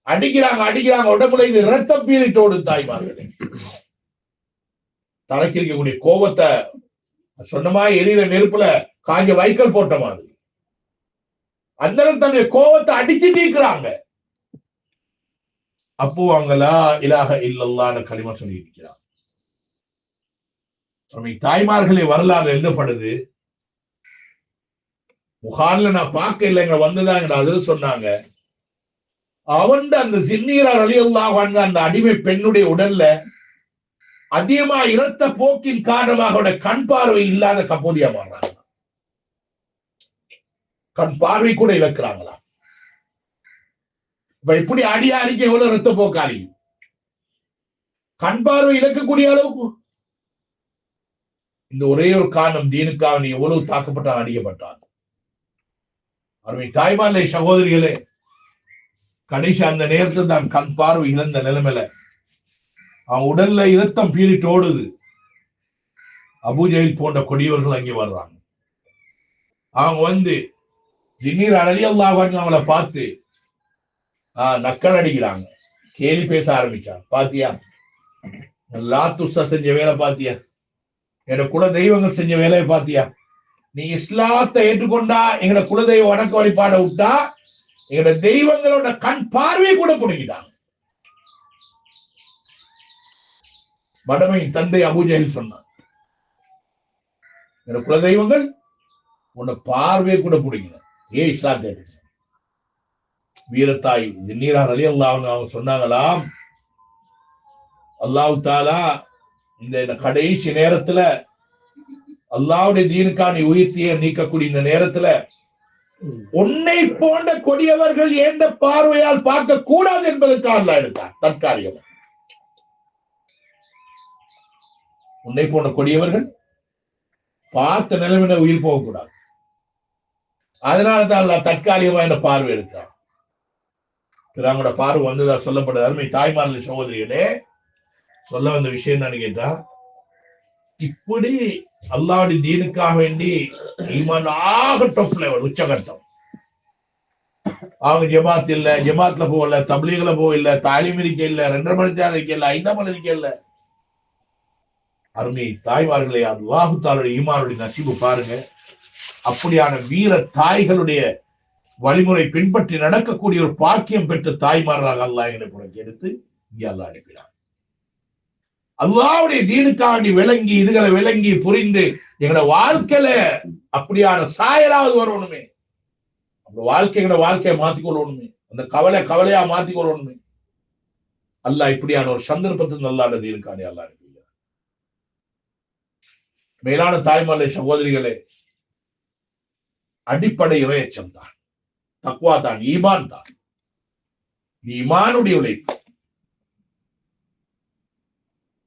அடிக்கிறாங்க. உடம்புல இது ரத்தம் பீரிட்டோடு. தாய்மார்களே, தலைக்கு இருக்கக்கூடிய கோபத்தை சொன்னமா எரியிற நெருப்புல காஞ்ச வைக்கல் போட்ட மாதிரி அந்த தன்னுடைய கோபத்தை அடிச்சு தீர்க்கிறாங்க. அப்போ அவங்க லா இலாஹ இல்லல்லாஹ்னு கலிமா சொல்லி இருக்கிறார். தாய்மார்களை வரலாறு எழுதப்படுது. புகார்ல நான் பார்க்க இல்லைங்க, வந்ததாங்க அது சொன்னாங்க. அவன் அந்த ஜின்னீரா ரலியல்லாஹு அன்ஹா அந்த அடிமை பெண்ணுடைய உடல்ல அதிகமா இரத்த போக்கின் காரணமாக கண் பார்வை இல்லாத கபோதியா மாறுறாங்க. கண் பார்வை கூட இழக்கிறாங்களா? இப்படி அடிக்க எவ்வளவு ரத்த போக்காளி, கண் பார்வை இழக்கக்கூடிய அளவுக்கு. இந்த ஒரே ஒரு காரணம், தீனுக்காக நீ எவ்வளவு தாக்கப்பட்டான், அடிக்கப்பட்டான். அருமை தாய்மார்களை சகோதரிகளே, கடைசி அந்த நேரத்தில் தான் கண் பார்வை இழந்த நிலைமையில அவன் உடல்ல இரத்தம் பீரிட்டு ஓடுது. அபூஜஹல் போன்ற கொடியவர்கள் அங்கே வர்றாங்க. அவங்க ஜின்னீரா ரலியல்லாஹு அன்ஹா அவளை பார்த்து நக்கல் அடிக்கிறாங்க, கேலி பேச ஆரம்பிச்சாங்க. பாத்தியா, லாத்துசா செஞ்ச வேலை பாத்தியா, என்னோட குல தெய்வங்கள் செஞ்ச வேலையை பாத்தியா, நீ இஸ்லாத்தை ஏற்றுக்கொண்டா எங்களோட குலதெய்வ வணக்க வழிபாட விட்டா எங்களோட தெய்வங்களோட கண் பார்வை கூட புடுங்கிட்டாங்க. மடமையின் தந்தை அபூஜஹல் சொன்னான், என்னோட குலதெய்வங்கள் உன்னை பார்வையை கூட பிடிக்கணும். ஏன் இஸ்லாத்தை வீரத்தாய் ஜின்னீரா ரலியல்லாஹு அன்ஹா அவங்க சொன்னாங்களாம், அல்லாஹ் தஆலா இந்த கடைசி நேரத்துல அல்லாஹ்வுடைய தீனுக்கான உயிர்த்தியை நீக்கக்கூடிய இந்த நேரத்துல உன்னை போன்ற கொடியவர்கள் எந்த பார்வையால் பார்க்க கூடாது என்பதற்காக அல்லாஹ் எடுத்தார் தற்காலிகம். உன்னை போன்ற கொடியவர்கள் பார்த்த நிலைமையில உயிர் போகக்கூடாது. அதனாலதான் அல்லாஹ் தற்காலிகமா என்ன பார்வை எடுத்தார். அவங்களோட பார்வை வந்ததா சொல்லப்படுது. அருமை தாய்மார்கள் சகோதரிகளே, சொல்ல வந்த விஷயம் தான் கேட்டா, இப்படி அல்லாஹ்வுடைய தீனுக்காக வேண்டி ஈமான் டாப் லெவல் உச்சகட்டம். அவங்க ஜமாத் இல்ல, ஜமாத்ல போகல, தப்லீக்ல போகல, தாலீம் இருக்க இல்ல, 2.5 மணி நேரம் இருக்க இல்ல, 5 மணி இருக்க இல்ல. அருமை தாய்மார்களே, அல்லாஹ் தஆலாவுடைய ஈமானுடைய நசீபு பாருங்க. அப்படியான வீர தாய்களுடைய வழிமுறை பின்பற்றி நடக்கக்கூடிய ஒரு பாக்கியம் பெற்ற தாய்மார்களாக அல்லாஹ் எங்களுக்கு எடுத்து இங்கே அல்லாஹ் அனுப்பினார். அல்லாஹ்வுடைய தீனுக்காண்டி விளங்கி இதுகளை விளங்கி புரிந்து எங்களோட வாழ்க்கையில அப்படியான சாயலாவது வரணுமே. அந்த வாழ்க்கையை மாத்திக்கொள்ளணுமே. அந்த கவலையா மாத்திக்கொள்ளணுமே. அல்லாஹ் இப்படியான ஒரு சந்தர்ப்பத்தில் அல்லாஹ்வுடைய தீனுக்காண்டி அல்லாஹ் அனுப்பினார். மேலான தாய்மார்களே சகோதரிகளே, அடிப்படை இறையச்சம் தான், தக்வா தான், ஈமான் தான். ஈமானுடைய உழைப்பு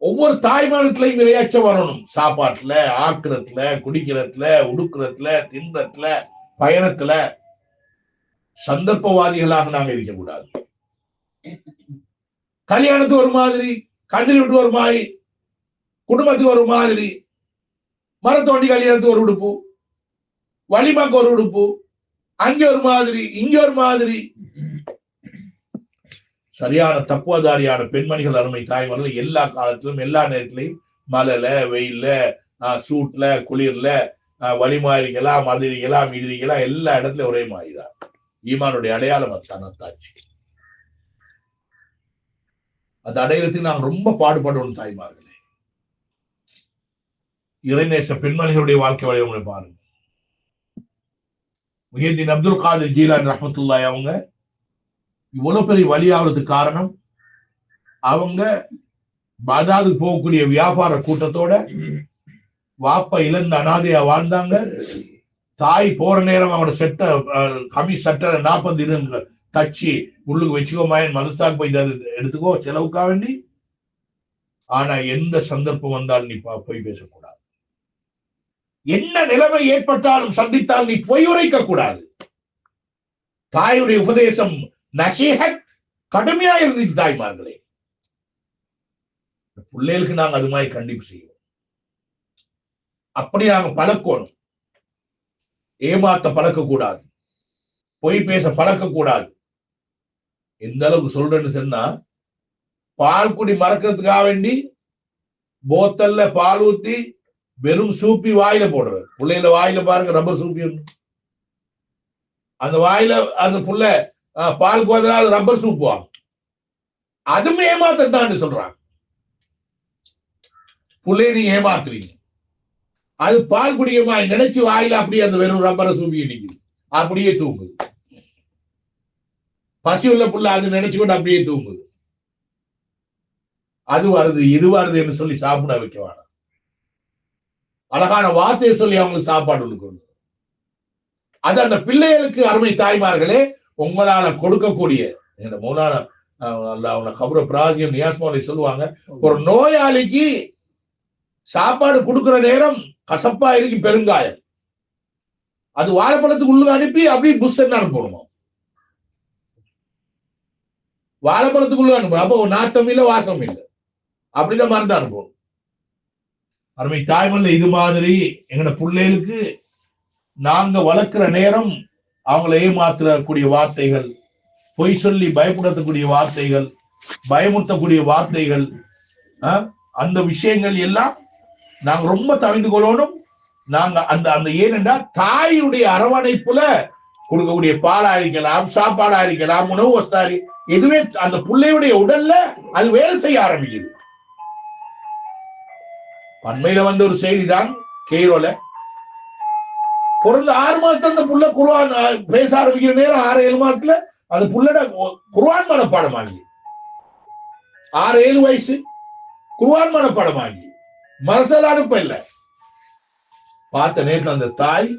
ஒவ்வொரு தாய்மானத்திலையும் இறையச்சம் வரணும். சாப்பாட்டுல, ஆக்குறதுல, குடிக்கிறதுல, உடுக்கிறதுல, தின்றதுல, பயணத்துல சந்தர்ப்பவாதிகளாக நாங்க இருக்கக்கூடாது. கல்யாணத்துக்கு ஒரு மாதிரி, கதிரி விட்டு ஒரு மாதிரி, குடும்பத்துக்கு ஒரு மாதிரி, மரத்தோண்டி கல்யாணத்துக்கு ஒரு உடுப்பு, வலிமாக்கு ஒரு உடுப்பு, அங்க ஒரு மாதிரி, இங்க ஒரு மாதிரி. சரியான தக்குவதாரியான பெண்மணிகள் அருமை தாய்மார்கள் எல்லா காலத்திலும் எல்லா நேரத்திலையும் மழைல, வெயில்ல, சூட்ல, குளிர்ல, வலிமாரிக்கலாம், மதுரிக்கலாம், இடிரிக்கலாம், எல்லா இடத்துலயும் ஒரே மாதிரிதான். ஈமானுடைய அடையாளம் அத்தாச்சு. அந்த அடையாளத்துக்கு நாங்க ரொம்ப பாடுபடணும் தாய்மார்களே. இறைநேச பெண்மணிகளுடைய வாழ்க்கை வழிமுறை பாருங்க. முஹியத்தீன் அப்துல் காதிர் ஜீலானி ரஹ்மத்துல்லாஹி அவங்க இவ்வளவு பெரிய வழியாவதுக்கு காரணம், அவங்க பாதாதுக்கு போகக்கூடிய வியாபார கூட்டத்தோட வாப்ப இழந்த அனாதையா வாழ்ந்தாங்க. தாய் போற நேரம் அவனோட கம்மி சட்டை 40 இருங்க தச்சு உள்ளுக்கு வச்சுக்கோமாயன் மதத்தாக்கு போய் எடுத்துக்கோ செலவுக்கா வேண்டி. ஆனா எந்த சந்தர்ப்பம் வந்தாலும் நீ போய் பேசக்கூடாது. என்ன நிலைமை ஏற்பட்டாலும் சந்தித்தால் நீ பொய் உரைக்க கூடாது. தாயுடைய உபதேசம் நசீஹத் கடுமையா இருந்துச்சு தாய்மார்களே. பிள்ளைகளுக்கு நாங்க அது மாதிரி கண்டிப்பு செய்வோம். அப்படி நாங்க பழக்கணும். ஏமாத்த பழக்க கூடாது, பொய் பேச பழக்க கூடாது. எந்த அளவுக்கு சொல்றேன்னு சொன்னா, பால் குடி மறக்கிறதுக்காக வேண்டி போத்தல்ல பால் ஊத்தி வெறும் சூப்பி வாயில போடுறது. பிள்ளைகள வாயில பாருங்க, ரப்பர் சூப்பி ஒண்ணு. அந்த வாயில அந்த புள்ள பால் கோதனால ரப்பர் சூப் வாங்க. அதுவும் ஏமாத்தான் சொல்றாங்க. புள்ளைய நீங்க ஏமாத்துறீங்க. அது பால் குடிக்கமா நினைச்சு வாயில அப்படியே அந்த வெறும் ரப்பரை சூப்பி நிக்குது, அப்படியே தூங்குது. பசி உள்ள புள்ள அது நினைச்சுக்கொண்டு அப்படியே தூங்குது. அது வருது இது வருது என்று சொல்லி சாப்பிட வைக்க வேணாம். அழகான வார்த்தையை சொல்லி அவங்களுக்கு சாப்பாடு கொடுக்கணும். அது அந்த பிள்ளைகளுக்கு அருமை தாய்மார்களே உங்களால கொடுக்கக்கூடிய மூலான கபுர பிராகியம் நியாஸ்மோலை சொல்லுவாங்க, ஒரு நோயாளிக்கு சாப்பாடு கொடுக்கிற நேரம் கசப்பா இருக்கு பெருங்காயம், அது வாழைப்பழத்துக்கு உள்ள அனுப்பி அப்படியே புஷ் அனுப்பணுமா. வாழைப்பழத்துக்குள்ள அனுப்பணும். அப்போ நாத்தம் இல்லை வாசம் இல்லை, அப்படிதான் மருந்து அனுப்பணும். அருமை தாய்மல்ல இது மாதிரி எங்கட பிள்ளைகளுக்கு நாங்க வளர்க்கிற நேரம் அவங்களை ஏமாற்றக்கூடிய வார்த்தைகள், பொய் சொல்லி பயப்படுத்தக்கூடிய வார்த்தைகள், பயமுறுத்தக்கூடிய வார்த்தைகள், அந்த விஷயங்கள் எல்லாம் நாங்க ரொம்ப தவிர்த்து கொள்ளணும். நாங்க அந்த அந்த ஏனென்றா தாயுடைய அரவணைப்புல கொடுக்கக்கூடிய பாலா இருக்கலாம், சாப்பாடா இருக்கலாம், உணவு வஸ்தாரி எதுவே அந்த பிள்ளையுடைய உடல்ல அது வேலை செய்ய ஆரம்பிக்குது. அண்மையில வந்த ஒரு செய்தி தான், கெய்ரோல பிறந்த 6 மாசத்துல அந்த புள்ள குர்ஆன் பேச ஆரம்பிக்கிற நேரம் 6-7 மாசத்துல அது புள்ளட குர்ஆன் மனப்பாடமாகி 6-7 வயசு குர்ஆன் மனப்பாடமாகி மனசல அனுப்ப இல்ல. பார்த்த நேரத்துல அந்த தாய்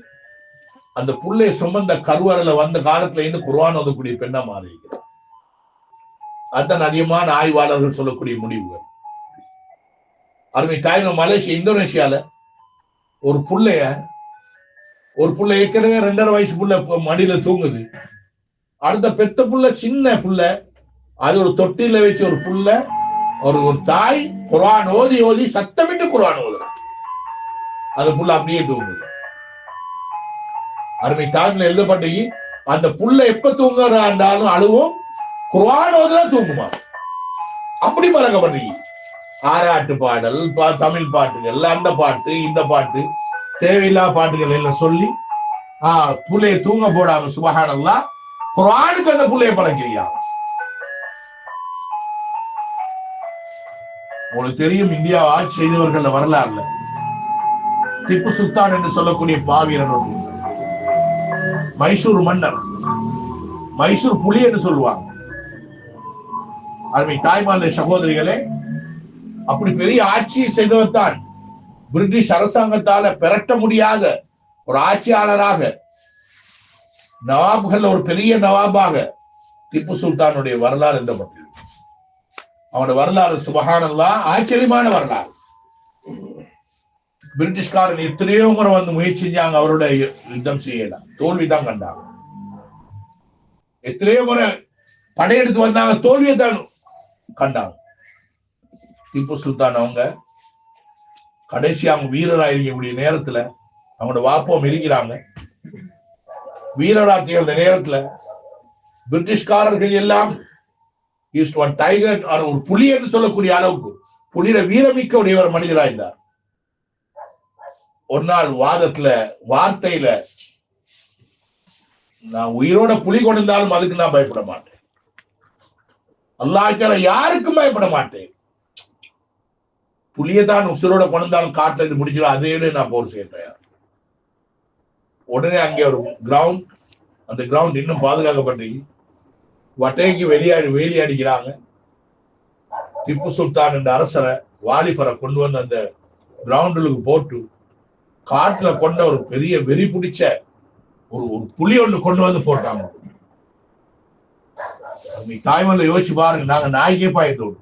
அந்த புள்ளைய சுமந்த கருவறையில வந்த காலத்துல இருந்து குர்ஆன் ஓதக்கூடிய பெண்ணா மாறி இருக்கிறார். அதுதான் அதிகமான ஆய்வாளர்கள் சொல்லக்கூடிய முடிவுகள். அருமை தாய், மலேசியா இந்தோனேஷியால ஒரு புள்ள ஏற்கனவே 2.5 வயசு புள்ள மடியில தூங்குது. அடுத்த பெத்த புள்ள சின்ன புள்ள, அது ஒரு தொட்டில வச்சு ஒரு புள்ள ஒரு தாய் குர்ஆன் ஓதி சத்தமிட்டு குர்ஆன் ஓதுறான். அந்த புள்ள அப்படியே தூங்குது. அருமை தாய்ல எழுதப்பட்டு அந்த புள்ள எப்ப தூங்குறாண்டாலும் அழுவும், குர்ஆன் ஓதுனா தூங்குமா. அப்படி பழக்கப்படுறீங்க. ஆராட்டு பாடல், தமிழ் பாட்டுகள், அந்த பாட்டு இந்த பாட்டு தேவையில்லா பாட்டுகள் எல்லாம் சொல்லி புள்ளைய தூங்க போடாம சுப்ஹானல்லாஹ் குர்ஆனுக்கு அந்த புள்ளைய பழக்கிறீங்க. உங்களுக்கு தெரியும், இந்தியா ஆட்சி செய்தவர்கள் வரலாறுல திப்பு சுல்தான் என்று சொல்லக்கூடிய பாவீரன் ஒன்று, மைசூர் மன்னர், மைசூர் புலி என்று சொல்லுவாங்க. அருமை தாய்மார்களே, சகோதரிகளே, அப்படி பெரிய ஆட்சியை செய்தவர் தான் பிரிட்டிஷ் அரசாங்கத்தால பெரட்ட முடியாத ஒரு ஆட்சியாளராக, நவாப்கள் ஒரு பெரிய நவாபாக திப்பு சுல்தானுடைய வரலாறு எழுதப்பட்டது. அவனுடைய வரலாறு சுப்ஹானல்லாஹ் ஆச்சரியமான வரலாறு. பிரிட்டிஷ்காரன் எத்தனையோ முறை வந்து முயற்சி செஞ்சாங்க அவருடைய யுத்தம் செய்யலாம், தோல்விதான் கண்டாங்க. எத்தனையோ முறை படையெடுத்து வந்தாங்க, தோல்வியை தான் கண்டாங்க. திப்பு சுல்தான் அவங்க கடைசி அவங்க வீரராயிருக்கக்கூடிய நேரத்துல அவங்களோட வாப்பம் இருக்கிறாங்க. வீரராக்கிய அந்த நேரத்துல பிரிட்டிஷ்காரர்கள் எல்லாம் டைகர் ஒரு புலி என்று சொல்லக்கூடிய அளவுக்கு புலியில வீரமிக்க உடைய ஒரு மனிதராயிருந்தார். ஒரு நாள் வார்த்தையில நான் உயிரோட புலி கொண்டிருந்தாலும் அதுக்கு நான் பயப்பட மாட்டேன், அல்லாஹ்வுக்காக யாருக்கும் பயப்பட மாட்டேன், புலியதான் உசுரோட கொண்டாலும் காட்டுல இது முடிச்சிடும், அதே நான் போர் செய்ய தயார். உடனே அங்கே ஒரு கிரவுண்ட், அந்த கிரவுண்ட் இன்னும் பாதுகாக்கப்பட்டு வட்டைக்கு வேலி அடிக்கிறாங்க. திப்பு சுல்தான் என்ற அரசரை வாலிபரை கொண்டு வந்து அந்த கிரவுண்டுக்கு போட்டு காட்டுல கொண்ட ஒரு பெரிய வெறி பிடிச்ச ஒரு புலி ஒன்று கொண்டு வந்து போட்டாங்க. தாய்மல்ல யோசிச்சு பாருங்க, நாங்க நாய்க்கே பாயத்தோடு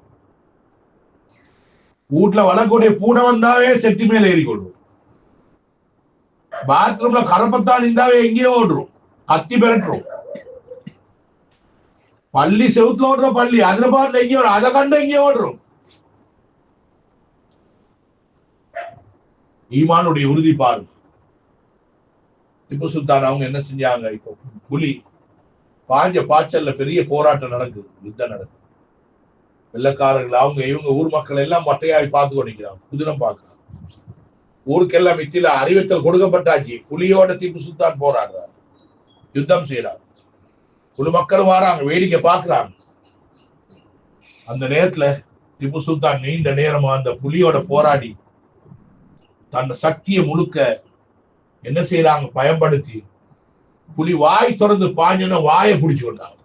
வீட்டுல வளரக்கூடிய பூனை வந்தாவே செட்டி மேல ஏறிக்கொள்வோம், பாத்ரூம்ல கரப்பத்தான் இருந்தாவே எங்கேயோ ஓடுறோம், கத்தி பெறட்டுறோம், பள்ளி செவுத்துல ஓடுற பள்ளி அதுல பாட்டுல எங்கேயோ அதை கண்டு எங்கேயோ ஓடுறோம். ஈமானுடைய உறுதி பாருங்க. திப்பு சுல்தான் அவங்க என்ன செஞ்சாங்க, இப்போ புலி பாய்ச்சல்ல பெரிய போராட்டம் நடக்குது, யுத்தம் நடக்குது. வெள்ளக்காரர்கள் இவங்க ஊர் மக்கள் எல்லாம் மட்டையாய் பார்த்து கொண்டிருக்கிறாங்க, குதிரம் பார்க்கிறாங்க. ஊருக்கெல்லாம் மித்தில அறிவித்தல் கொடுக்கப்பட்டாச்சு, புலியோட திப்பு சுல்தான் போராடுறாரு, யுத்தம் செய்யறாரு. குழு மக்கள் வராங்க, வேடிக்கை பார்க்கிறாங்க. அந்த நேரத்துல திப்பு சுல்தான் நீண்ட நேரமா அந்த புலியோட போராடி தன் சக்தியை முழுக்க என்ன செய்யறாங்க பயன்படுத்தி, புலி வாய் திறந்து பாஞ்சன வாயை பிடிச்சு கொண்டாங்க.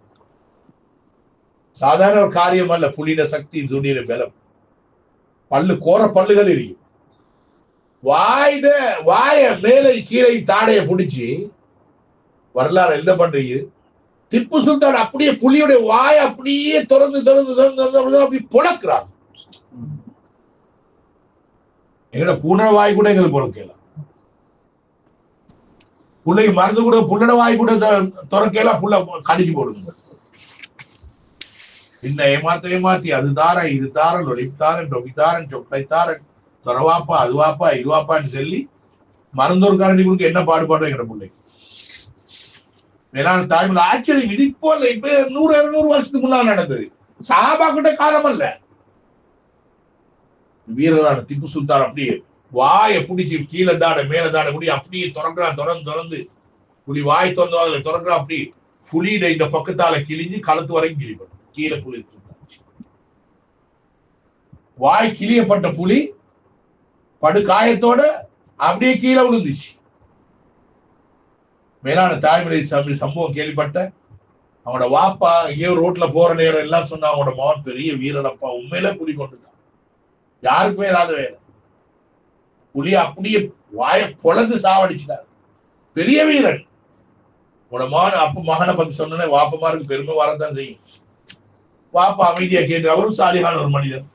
சாதாரண ஒரு காரியம் அல்ல, புலியிட சக்தி துணியிட பலம், கோர பல்லுகள் இருக்கும். வாய மேலே கீழே தாடைய பிடிச்சி வரலாறு எழுத பண்றீங்க. திப்பு சுல்தான் அப்படியே புலியுடைய வாயை அப்படியே திறந்து அப்படி புழக்கிறாங்க. எங்கட பூனை வாய் கூட எங்களுக்கு புழக்கலாம், புள்ளைக்கு மருந்து கூட புள்ளட வாய் கூட துறக்கலாம், புள்ள கடிச்சு போடுங்க. இந்த ஏமாத்தி அது தாரன் இது தாரன் ஒளித்தாரன் டொபித்தாரன் சொப்பைத்தாரன் துறவாப்பா அதுவாப்பா இதுவாப்பான்னு சொல்லி மருந்தோர் காரணி கொடுக்க என்ன பாடுபாடும் எங்கட பிள்ளைக்கு. வேளாண் தாய்மொழி ஆச்சரியம். இது இப்போ இல்ல, இப்ப 100-200 வருஷத்துக்கு முன்னால் நடந்தது, சஹாபா கிட்ட காலம் அல்ல. வீரரான திப்பு சுல்தான் அப்படியே வாயை பிடிச்சி கீழே தாட மேல தாட முடி அப்படியே திறக்கிறான், திறந்து புலி வாய் திறந்து திறக்கிறான். அப்படி புலியிட இந்த பக்கத்தால கிழிஞ்சு களத்து வரைக்கும் கிழிப்படும், கீழே புலி வாய் கிளியப்பட்ட புலி படு காயத்தோட அப்படியே கீழே விழுந்துச்சு. மேலான தாய்மொழி சம்பவம் கேள்விப்பட்ட அவனோட வாப்பா எங்கேயோ ரோட்ல போற நேரம் எல்லாம் சொன்னா அவனோட மகன் பெரிய வீரனப்பா, உண்மையில புலி கொண்டுட்டான், யாருக்குமே இல்லாத வேலை. புலிய அப்படியே வாய பொழந்து சாவடிச்சிட்டார், பெரிய வீரன். உன்னோட மகன் அப்ப மகனை பத்தி சொன்ன வாப்பமாருக்கு பெருமை வரத்தான் செய்யும். வாப்பா அமைதியா கேட்டு, அவரும் சாலிகான ஒரு மனிதன்,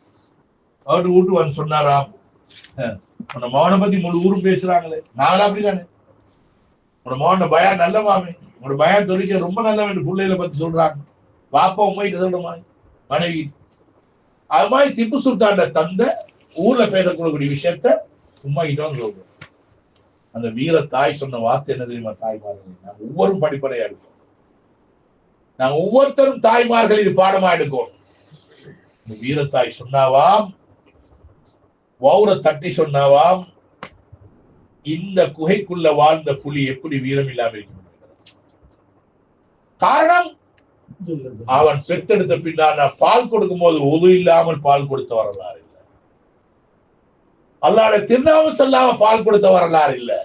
அவரு வீட்டு வந்து சொன்னாராம், உன்னோட மகனை பத்தி முழு ஊரும் பேசுறாங்களே, நாங்களும் அப்படித்தானே, உன்னோட மகன பயா நல்ல மாமே, உன்னோட பயா தொழிற்க ரொம்ப நல்லவன் பிள்ளைகளை பத்தி சொல்றாங்க. வாப்பா உண்மைக்கு சொல்றமா மனைவி. அது மாதிரி திப்பு சுல்தான தந்த ஊர்ல பேசக்கூடிய விஷயத்த உண்மைக்கிட்ட சொல்றோம். அந்த வீர தாய் சொன்ன வார்த்தை என்ன தெரியுமா? தாய்மார்கள், நாங்க ஒவ்வொரும் படிப்படையா எடுக்கோம், நாங்க ஒவ்வொருத்தரும் தாய்மார்கள் இது பாடமா எடுக்கோம். இந்த வீரத்தாய் சொன்னாவாம், வௌர தட்டி சொன்னாவாம், இந்த குகைக்குள்ள வாழ்ந்த புலி எப்படி வீரம் இல்லாம இருக்க முடியும்? காரணம், அவன் பெத்தெடுத்த பின்னால் பால் கொடுக்கும் போது ஒது இல்லாமல் பால் கொடுத்த வரலாறு இல்லை, அல்லாஹ் திருநாமம் சொல்லாம பால் கொடுத்த வரலாறு இல்லை.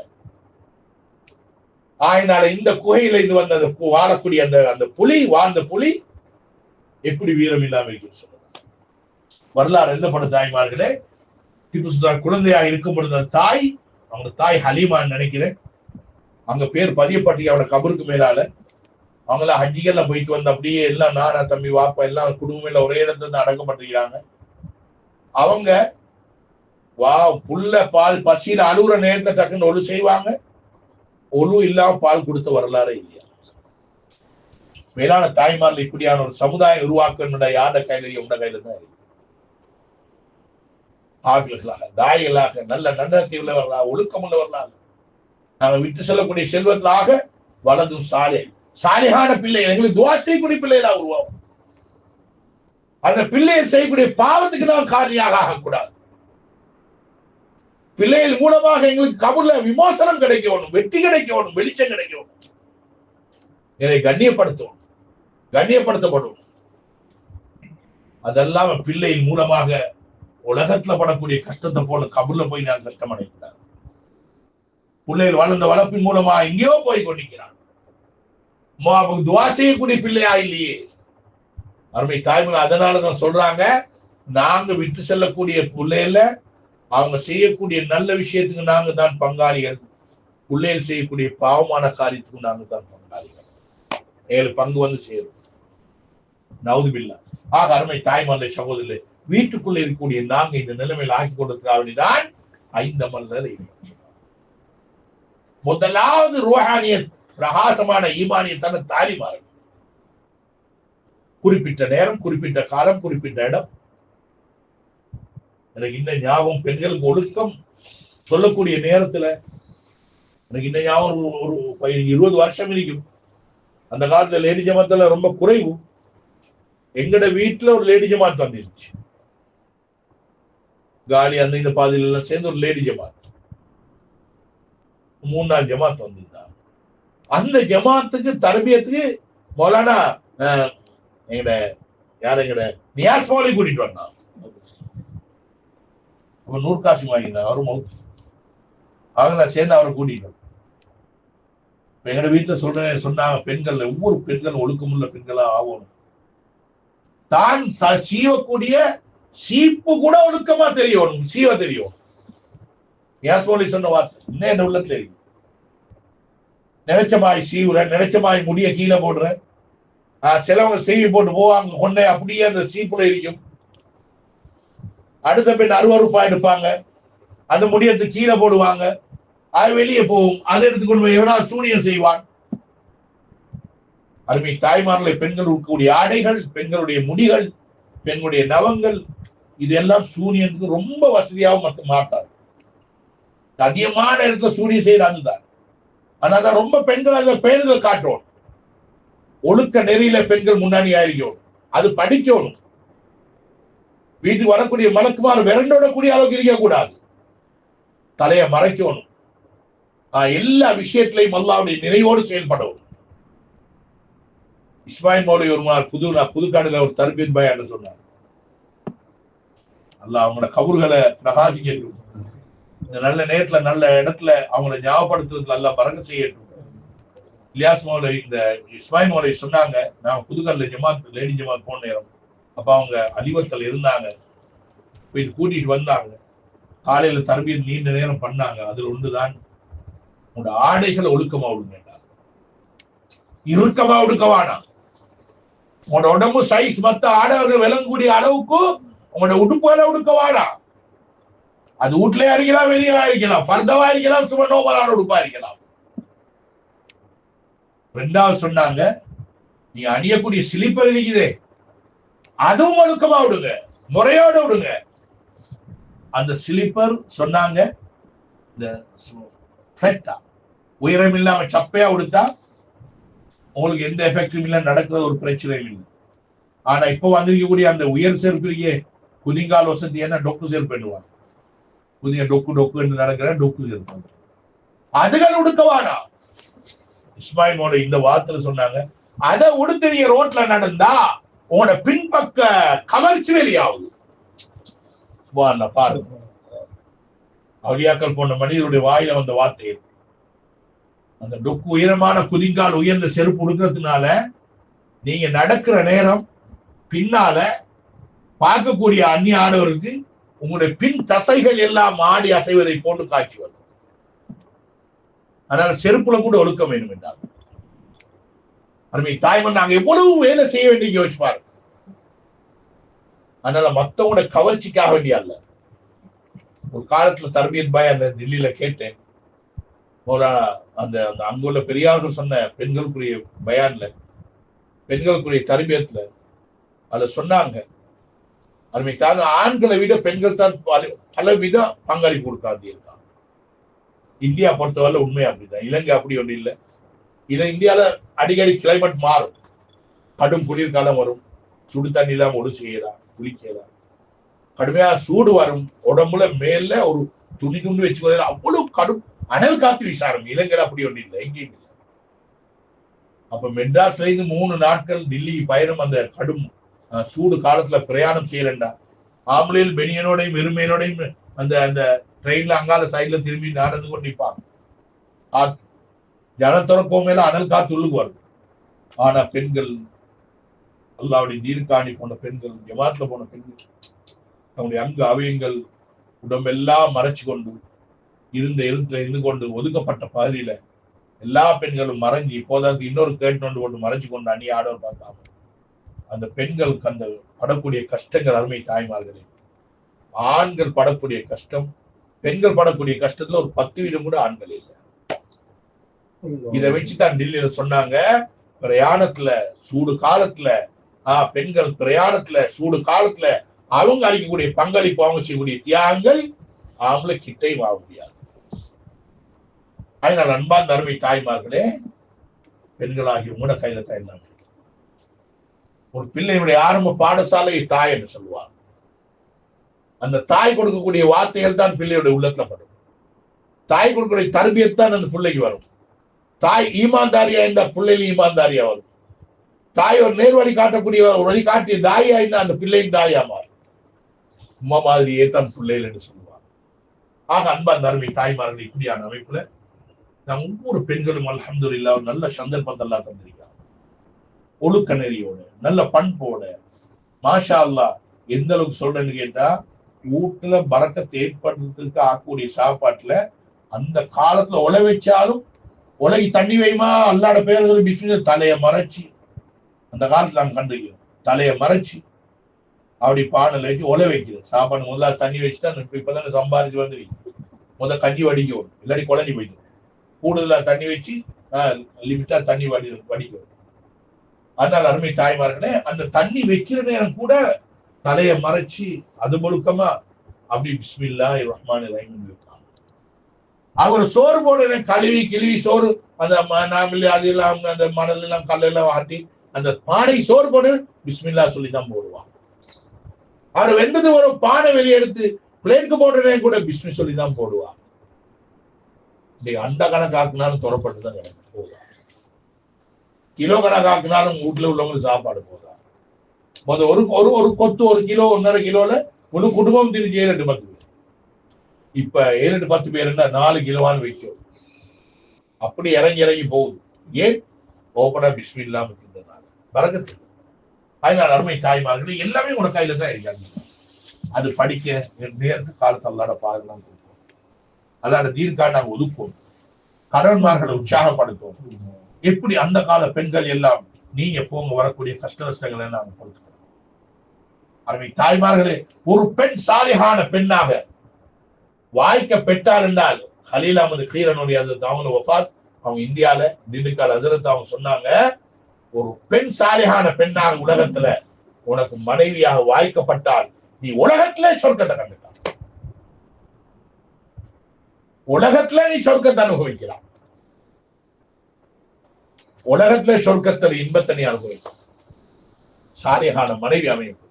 ஆயினால இந்த குகையில இது வந்த வாழக்கூடிய அந்த அந்த புலி, வாழ்ந்த புலி எப்படி வீரம் இல்லாம இருக்கு சொல்ற வரலாறு எழுதப்பட்ட தாய்மார்களே. திப்பு சுல்தான் குழந்தையாக இருக்கும் பொழுது தாய், அவங்க தாய் ஹலீமான்னு நினைக்கிறேன், அங்க பேர் பதியப்பட்டி அவனோட கபருக்கு மேலால அவங்களாம் ஹஜ்ஜிகள்லாம் போயிட்டு வந்து அப்படியே எல்லாம் நானா தம்பி வாப்பா எல்லாம் குடும்பம் ஒரே இடத்துல இருந்து அடக்கப்பட்டிருக்கிறாங்க. அவங்க வா புல்ல பால் பசியில அழுகுற நேரத்தை டக்குன்னு ஒழு செய்வாங்க, ஒழு இல்லாம பால் கொடுத்த வரலாறு இல்லையா? மேலான தாய்மார்கள் இப்படியான ஒரு சமுதாயம் உருவாக்க யார கையில உண்ட கையில தான் இருக்கு. ஆட்களாக தாய்களாக நல்ல நன்னடத்தை உள்ளவர்களாக ஒழுக்கம் உள்ளவர்களாக நாங்க விட்டு செல்லக்கூடிய செல்வர்களாக வளர்ந்தும் சாலிகான பிள்ளைகள், எங்களுக்கு துவா செய்யக்கூடிய பிள்ளைகளா உருவாகும். அந்த பிள்ளைகள் செய்யக்கூடிய பாவத்துக்கு நாம் காரணியாக ஆகக்கூடாது. பிள்ளைகள் மூலமாக எங்களுக்கு கபூர்ல விமோசனம் கிடைக்கணும், வெற்றி கிடைக்கணும், வெளிச்சம் கிடைக்கணும், இதை கண்ணியப்படுத்தணும், கண்ணியப்படுத்தப்படும். அதெல்லாம் பிள்ளையின் மூலமாக உலகத்துல படக்கூடிய கஷ்டத்தை போல கபூர்ல போய் நான் கஷ்டம் அடைக்கிறார். பிள்ளைகள் வளர்ந்த வளர்ப்பின் மூலமா எங்கேயோ போய் கொண்டிருக்கிறான். துவா செய்யக்கூடிய பிள்ளையா இல்லையே அருமை தாய்மொழி. அதனாலதான் சொல்றாங்க, நாங்க விட்டு செல்லக்கூடிய பிள்ளைகள அவங்க செய்யக்கூடிய நல்ல விஷயத்துக்கு நாங்க தான் பங்காளிகள், பிள்ளைகள் செய்யக்கூடிய பாவமான காரியத்துக்கு நாங்க தான் பங்காளிகள். 7 பங்கு வந்து சேரும். நவுதுபில்லா. ஆக அருமை தாய்மொழி சகோதரர்களே, வீட்டுக்குள்ள இருக்கக்கூடிய நாங்க இந்த நிலைமையில் ஆக்கி கொண்டிருக்கிறான் 5 அமல்கள். முதலாவது ரூஹானிய பிரகாசமான ஈமானியத்தான தாலிமார்கள். குறிப்பிட்ட நேரம், குறிப்பிட்ட காலம், குறிப்பிட்ட இடம். எனக்கு இந்த ஞாபகம், பெண்களுக்கு ஒழுக்கம் சொல்லக்கூடிய நேரத்துல எனக்கு இந்த ஞாபகம் ஒரு 20 வருஷம் இருக்கும். அந்த காலத்துல லேடி ஜமாத்துல ரொம்ப குறைவு. எங்கட வீட்டுல ஒரு லேடி ஜமாத் வந்துருச்சு, காலி அந்த இந்த பாதையில எல்லாம் சேர்ந்து ஒரு லேடி ஜமாத், 3-4 ஜமாத் வந்திருந்தாங்க. அந்த ஜமாத்துக்கு தரபியத்துக்கு மௌலானா எங்கட நியாஸ் மௌலி கூட்டிட்டு வந்தான். அப்ப நூற்காசி வாங்கினார், அவரும் மவுத். அவங்கள சேர்ந்து அவரை கூட்டிட்டு எங்கட வீட்டுல சொன்னாங்க, பெண்கள் ஒவ்வொரு பெண்கள் ஒழுக்கமுள்ள பெண்களா ஆகணும். தான் சீவக்கூடிய சீப்பு கூட ஒழுக்கமா தெரியணும், சீவ தெரியும். நியாஸ் மௌலி சொன்ன வார்த்தை இன்னும் என்ன உள்ள தெரியும். நினைச்சமாய் சீவுற, நினைச்சமாய் முடிய கீழே போடுற. சிலவங்க செய்வி போட்டு போவாங்க, கொண்டே அப்படியே அந்த சீப்புல இருக்கும். அடுத்த பெண் அருவறுப்பா எடுப்பாங்க, அந்த முடியத்து கீழே போடுவாங்க, அது வெளியே போகும், அதை எடுத்துக்கொண்டு போய் எவனா சூனியம் செய்வான். அருமை தாய்மார்களை, பெண்கள் இருக்கக்கூடிய ஆடைகள், பெண்களுடைய முடிகள், பெண்களுடைய நவங்கள், இதெல்லாம் சூரியனுக்கு ரொம்ப வசதியாகவும் மட்டும் மாட்டார். அதிகமான இடத்துல சூரியன் செய்யறாங்க. அதனால ரொம்ப பெண்கள் அந்த பேருதல் காட்டணும். ஒழுக்க நெறியில பெண்கள் முன்னாடி ஆயிருக்கணும், அது படிக்கணும். வீட்டுக்கு வரக்கூடிய மலக்குமார் விரண்டோடக்கூடிய அளவுக்கு இருக்கக்கூடாது, தலையை மறைக்கணும். எல்லா விஷயத்திலையும் அல்லாஹ்வுடைய நினைவோடு செயல்படவும். இஸ்மாயில் மௌலவி ஒரு நாள் புதுக்காடுல ஒரு தர்பீத் பயான் சொன்னார். அல்லாஹ் அவங்களோட கபூர்களை பிரகாசிக்கட்டும், இந்த நல்ல நேரத்துல நல்ல இடத்துல அவங்களை ஞாபகப்படுத்துறதுல அல்லாஹ் பரக்கத் செய்யட்டும். இலியாஸ் மௌலை இந்த இஸ்மாயில் மௌலை சொன்னாங்க, நான் புதுக்கல்ல ஜமாத் லேடி ஜமாத் போன நேரம், அப்ப அவங்க அலிவத்தில் இருந்தாங்க, போய் கூட்டிட்டு வந்தாங்க. காலையில தர்பியத் நீண்ட நேரம் பண்ணாங்க. அதுல ஒன்றுதான், உங்களோட ஆடைகளை ஒழுக்கமா விடுங்க, இறுக்கமா ஒடுக்கவானா. உங்களோட உடம்பு சைஸ் மத்த ஆடவர்கள் விளங்கக்கூடிய அளவுக்கு உங்களோட உடுப்புகளை ஒடுக்கவானா. அது வீட்லயா இருக்கலாம், வெளியே இருக்கலாம், பர்தவா இருக்கலாம், சும்மா நோபலான உடுப்பா இருக்கலாம். ரெண்டாவது சொன்னாங்க, நீங்க அணியக்கூடிய ஸ்லீப்பர் இருக்குதே அதுவும் ஒழுக்கமா விடுங்க, முறையோட விடுங்க. அந்த ஸ்லீப்பர் சொன்னாங்க, இந்த உயரம் இல்லாம சப்பையா விடுத்தா உங்களுக்கு எந்த எஃபெக்டும் இல்லை, நடக்கிறது ஒரு பிரச்சனையும் இல்லை. ஆனா இப்ப வந்திருக்கக்கூடிய அந்த உயர் செருப்பிலேயே குதிங்கால் வசதி என்ன டொக்கு செருப்பு பண்ணுவாங்க, புதிய டொக்கு டொக்கு என்று நடக்கிற டொக்கு செருப்பு, அதுகள் உடுக்கவானா. இஸ்மாயில் மோட இந்த வார்த்தை சொன்னாங்க, அதை உடுத்து நீங்க ரோட்ல நடந்தா உங்களோட பின்பக்க கவர்ச்சி வெளியாகுது. பாருங்க, அவுலியாக்கள் போன்ற மனிதருடைய வாயில வந்த வார்த்தை. அந்த டொக்கு உயரமான குதிங்கால் உயர்ந்த செருப்பு உடுக்கிறதுனால நீங்க நடக்கிற நேரம் பின்னால பார்க்கக்கூடிய அந்நிய ஆடவருக்கு உங்களுடைய பின் தசைகள் எல்லாம் ஆடி அசைவதை போட்டு காட்சி வரும். அதனால செருப்புல கூட ஒழுக்கம் வேண்டும் என்றால் அருமை தாய்மன், நாங்க எவ்வளவு வேலை செய்ய வேண்டிய யோசிச்சு பாருங்க. அதனால மத்தவங்களோட கவர்ச்சிக்காக வேண்டிய அல்ல. ஒரு காலத்துல தர்பியத் பாய் அந்த தில்லியில கேட்டேன், அந்த அங்குள்ள பெரியார்கள் சொன்ன பெண்களுக்குரிய பயான்ல, பெண்களுக்குரிய தர்பியத்துல அதுல சொன்னாங்க, அருமைக்காக ஆண்களை விட பெண்கள் தான் பலவித பங்களிப்பு கொடுக்காது இருக்காங்க. இந்தியா பொறுத்தவரை உண்மை அப்படிதான். இலங்கை அப்படி ஒண்ணு இல்லை. இந்தியால அடிக்கடி கிளைமேட் மாறும், கடும் குளிர்காலம் வரும், சுடு தண்ணி இல்லாம ஒடு செய்யலாம், குளிக்கலாம், கடுமையா சூடு வரும், உடம்புல மேல ஒரு துணி துண்டு வச்சுக்கொள்ள அவ்வளவு கடும் அனல் காத்து விசாரம். இலங்கையில அப்படி ஒண்ணு இல்லை, எங்கேயும் இல்லை. அப்ப மெட்ராஸ்ல இருந்து 3 நாட்கள் டில்லி பயணம், அந்த கடும் சூடு காலத்துல பிரயாணம் செய்யறா, ஆம்பளையில் பெனியனோடையும் வெறுமையோடையும் அந்த அந்த ட்ரெயின்ல அங்கால சைட்ல திரும்பி நடந்து கொண்டு நிற்பாங்க. காத்து ஜனத்தொடக்கோ மேல அனல் காத்து உள்ளுக்கு வரும். ஆனா பெண்கள், அல்லாவுடைய தீர்க்காணி போன பெண்கள், ஜமாத்ல போன பெண்கள், அவங்களுடைய அங்கு அவயங்கள் உடம்பெல்லாம் மறைச்சு கொண்டு இருந்த இடத்துல இருந்து கொண்டு ஒதுக்கப்பட்ட பகுதியில எல்லா பெண்களும் மறைஞ்சு, இப்போதான் இன்னொரு கேட்டு கொண்டு மறைச்சு கொண்டு அந்நிய ஆடவர் பார்த்தாங்க. அந்த பெண்களுக்கு அந்த படக்கூடிய கஷ்டங்கள், அருமை தாய்மார்களே, ஆண்கள் படக்கூடிய கஷ்டம், பெண்கள் படக்கூடிய கஷ்டத்துல ஒரு 10% கூட ஆண்கள் இல்லை. இதை வச்சுதான் டில்லியில சொன்னாங்க, பிரயாணத்துல சூடு காலத்துல பெண்கள் பிரயாணத்துல சூடு காலத்துல அவங்க அளிக்கக்கூடிய பங்களிப்பு, அவங்க செய்யக்கூடிய தியாகங்கள் அவங்கள கிட்டையும் ஆக முடியாது. அதனால அன்பார்ந்த அருமை தாய்மார்களே, பெண்களாகி உங்களோட கையில தான். ஒரு பிள்ளையுடைய ஆரம்ப பாடசாலை தாய் என்று சொல்லுவார். அந்த தாய் கொடுக்கக்கூடிய வார்த்தைகள் தான் பிள்ளையுடைய உள்ளத்துல படும். தாய் கொடுக்கக்கூடிய தர்பியத்தான் அந்த பிள்ளைக்கு வரும். தாய் ஈமான்தாரியா இருந்தா பிள்ளைகள் ஈமான்தாரியா வரும். தாய் ஒரு நேர் வழி காட்டக்கூடிய ஒரு வழி காட்டிய தாயா இருந்தா அந்த பிள்ளையின் தாயா மாறும். உமா மாதிரியே தான் பிள்ளைகள் என்று சொல்லுவார். ஆக அன்பார்ந்த அருமை தாய்மார்கள், இப்படியான அமைப்புல நாம் ஒவ்வொரு பெண்களும் அல்ஹம்துலில்லாஹ் ஒரு நல்ல சந்தர்ப்பத்தை எல்லாம் தந்திருக்காங்க. ஒழுக்க நெறியோட, நல்ல பண்போட, மாஷா அல்லாஹ். எந்த அளவுக்கு சொல்றேன்னு கேட்டா, வீட்டுல பரக்கத்தை ஏற்படுறதுக்கு ஆக்கக்கூடிய சாப்பாட்டுல அந்த காலத்துல உழை வச்சாலும், உலகி தண்ணி வைமா அல்லாட பேர்கள் பிஸ்மில் தலையை மறைச்சு, அந்த காலத்துல நாங்க கண்டிருக்கிறோம், தலையை மறைச்சு அப்படி பானையில வச்சு உழை வைக்கிறது. சாப்பாடு முதல்ல தண்ணி வச்சுட்டா இப்பதானே சம்பாதிச்சு வந்துருக்கு. முதல் கஞ்சி வடிக்கும், இல்லாட்டி குழஞ்சி போயிடும். கூடுதலா தண்ணி வச்சு லிமிட்டா தண்ணி வடிக்கும். அதனால அருமை தாய்மார்களே, அந்த தண்ணி வைக்கிற நேரம் கூட தலையை மறைச்சு அது முழுக்கமா அப்படி பிஸ்மில்லாஹிர் ரஹ்மானிர் ரஹீம் இருப்பாங்க. அவர் சோறு போடுற கழுவி கிழுவி சோறு, அந்த நாமில் அது எல்லாம் அந்த மணல் எல்லாம் கல்லெல்லாம் வாட்டி அந்த பானை சோறு போடு பிஸ்மில்லா சொல்லிதான் போடுவாங்க. அவர் வெந்தது ஒரு பானை வெளியெடுத்து பிளேனுக்கு போடுறதே கூட பிஸ்மி சொல்லிதான் போடுவாங்க. அண்ட கணக்காக்குனாலும் தொடப்பட்டுதான் போதும், கிலோ கணக்காக்குனாலும் வீட்டுல உள்ளவங்களுக்கு சாப்பாடு போதா. ஒரு ஒரு கொத்து 1 கிலோ 1.5 கிலோல ஒரு குடும்பம் திரிஞ்சு 7-8 10 பேர். இப்ப 7-8 10 பேர் 4 கிலோவான்னு வைக்கும். அப்படி இறங்கி போகுது. ஏன்? ஓபனா பிஸ்மில்லா இருக்கின்றனால பரக்கத்து. அதனால அருமை தாய்மார்களே, எல்லாமே உங்க கையில தான் இருக்காங்க. அது படிக்க நேரத்துக்கு காலத்தை அல்லாட பாதுகாப்பு கொடுப்போம், அல்லாட தீர்க்காக நாங்கள் ஒதுப்போம், கடன்மார்களை உற்சாகப்படுத்துவோம். எப்படி அந்த கால பெண்கள் எல்லாம் நீங்க போங்க வரக்கூடிய கஷ்ட நஷ்டங்களை நாங்கள் கொடுக்கிறோம். அருமை தாய்மார்களே, ஒரு பெண் சாலிகான பெண்ணாக வாய்க்க பெற்றார் என்றால் ஹலீல் அஹமது கீரனுடைய அந்த அவங்க வஃபாத், அவங்க இந்தியால திண்டுக்கல் ஹஜ்ரத் அவங்க சொன்னாங்க, ஒரு பெண் சாலிகான பெண்ணாக உலகத்துல உனக்கு மனைவியாக வாய்க்கப்பட்டால் நீ உலகத்திலே சொர்க்கத்தை கண்டுட்டான், உலகத்திலே நீ சொர்க்கத்தை அனுபவிக்கலாம், உலகத்திலே சொர்க்கத்தில் இன்பத்தை நீ அனுபவிக்கலாம். சாலிகான மனைவி அமையும்.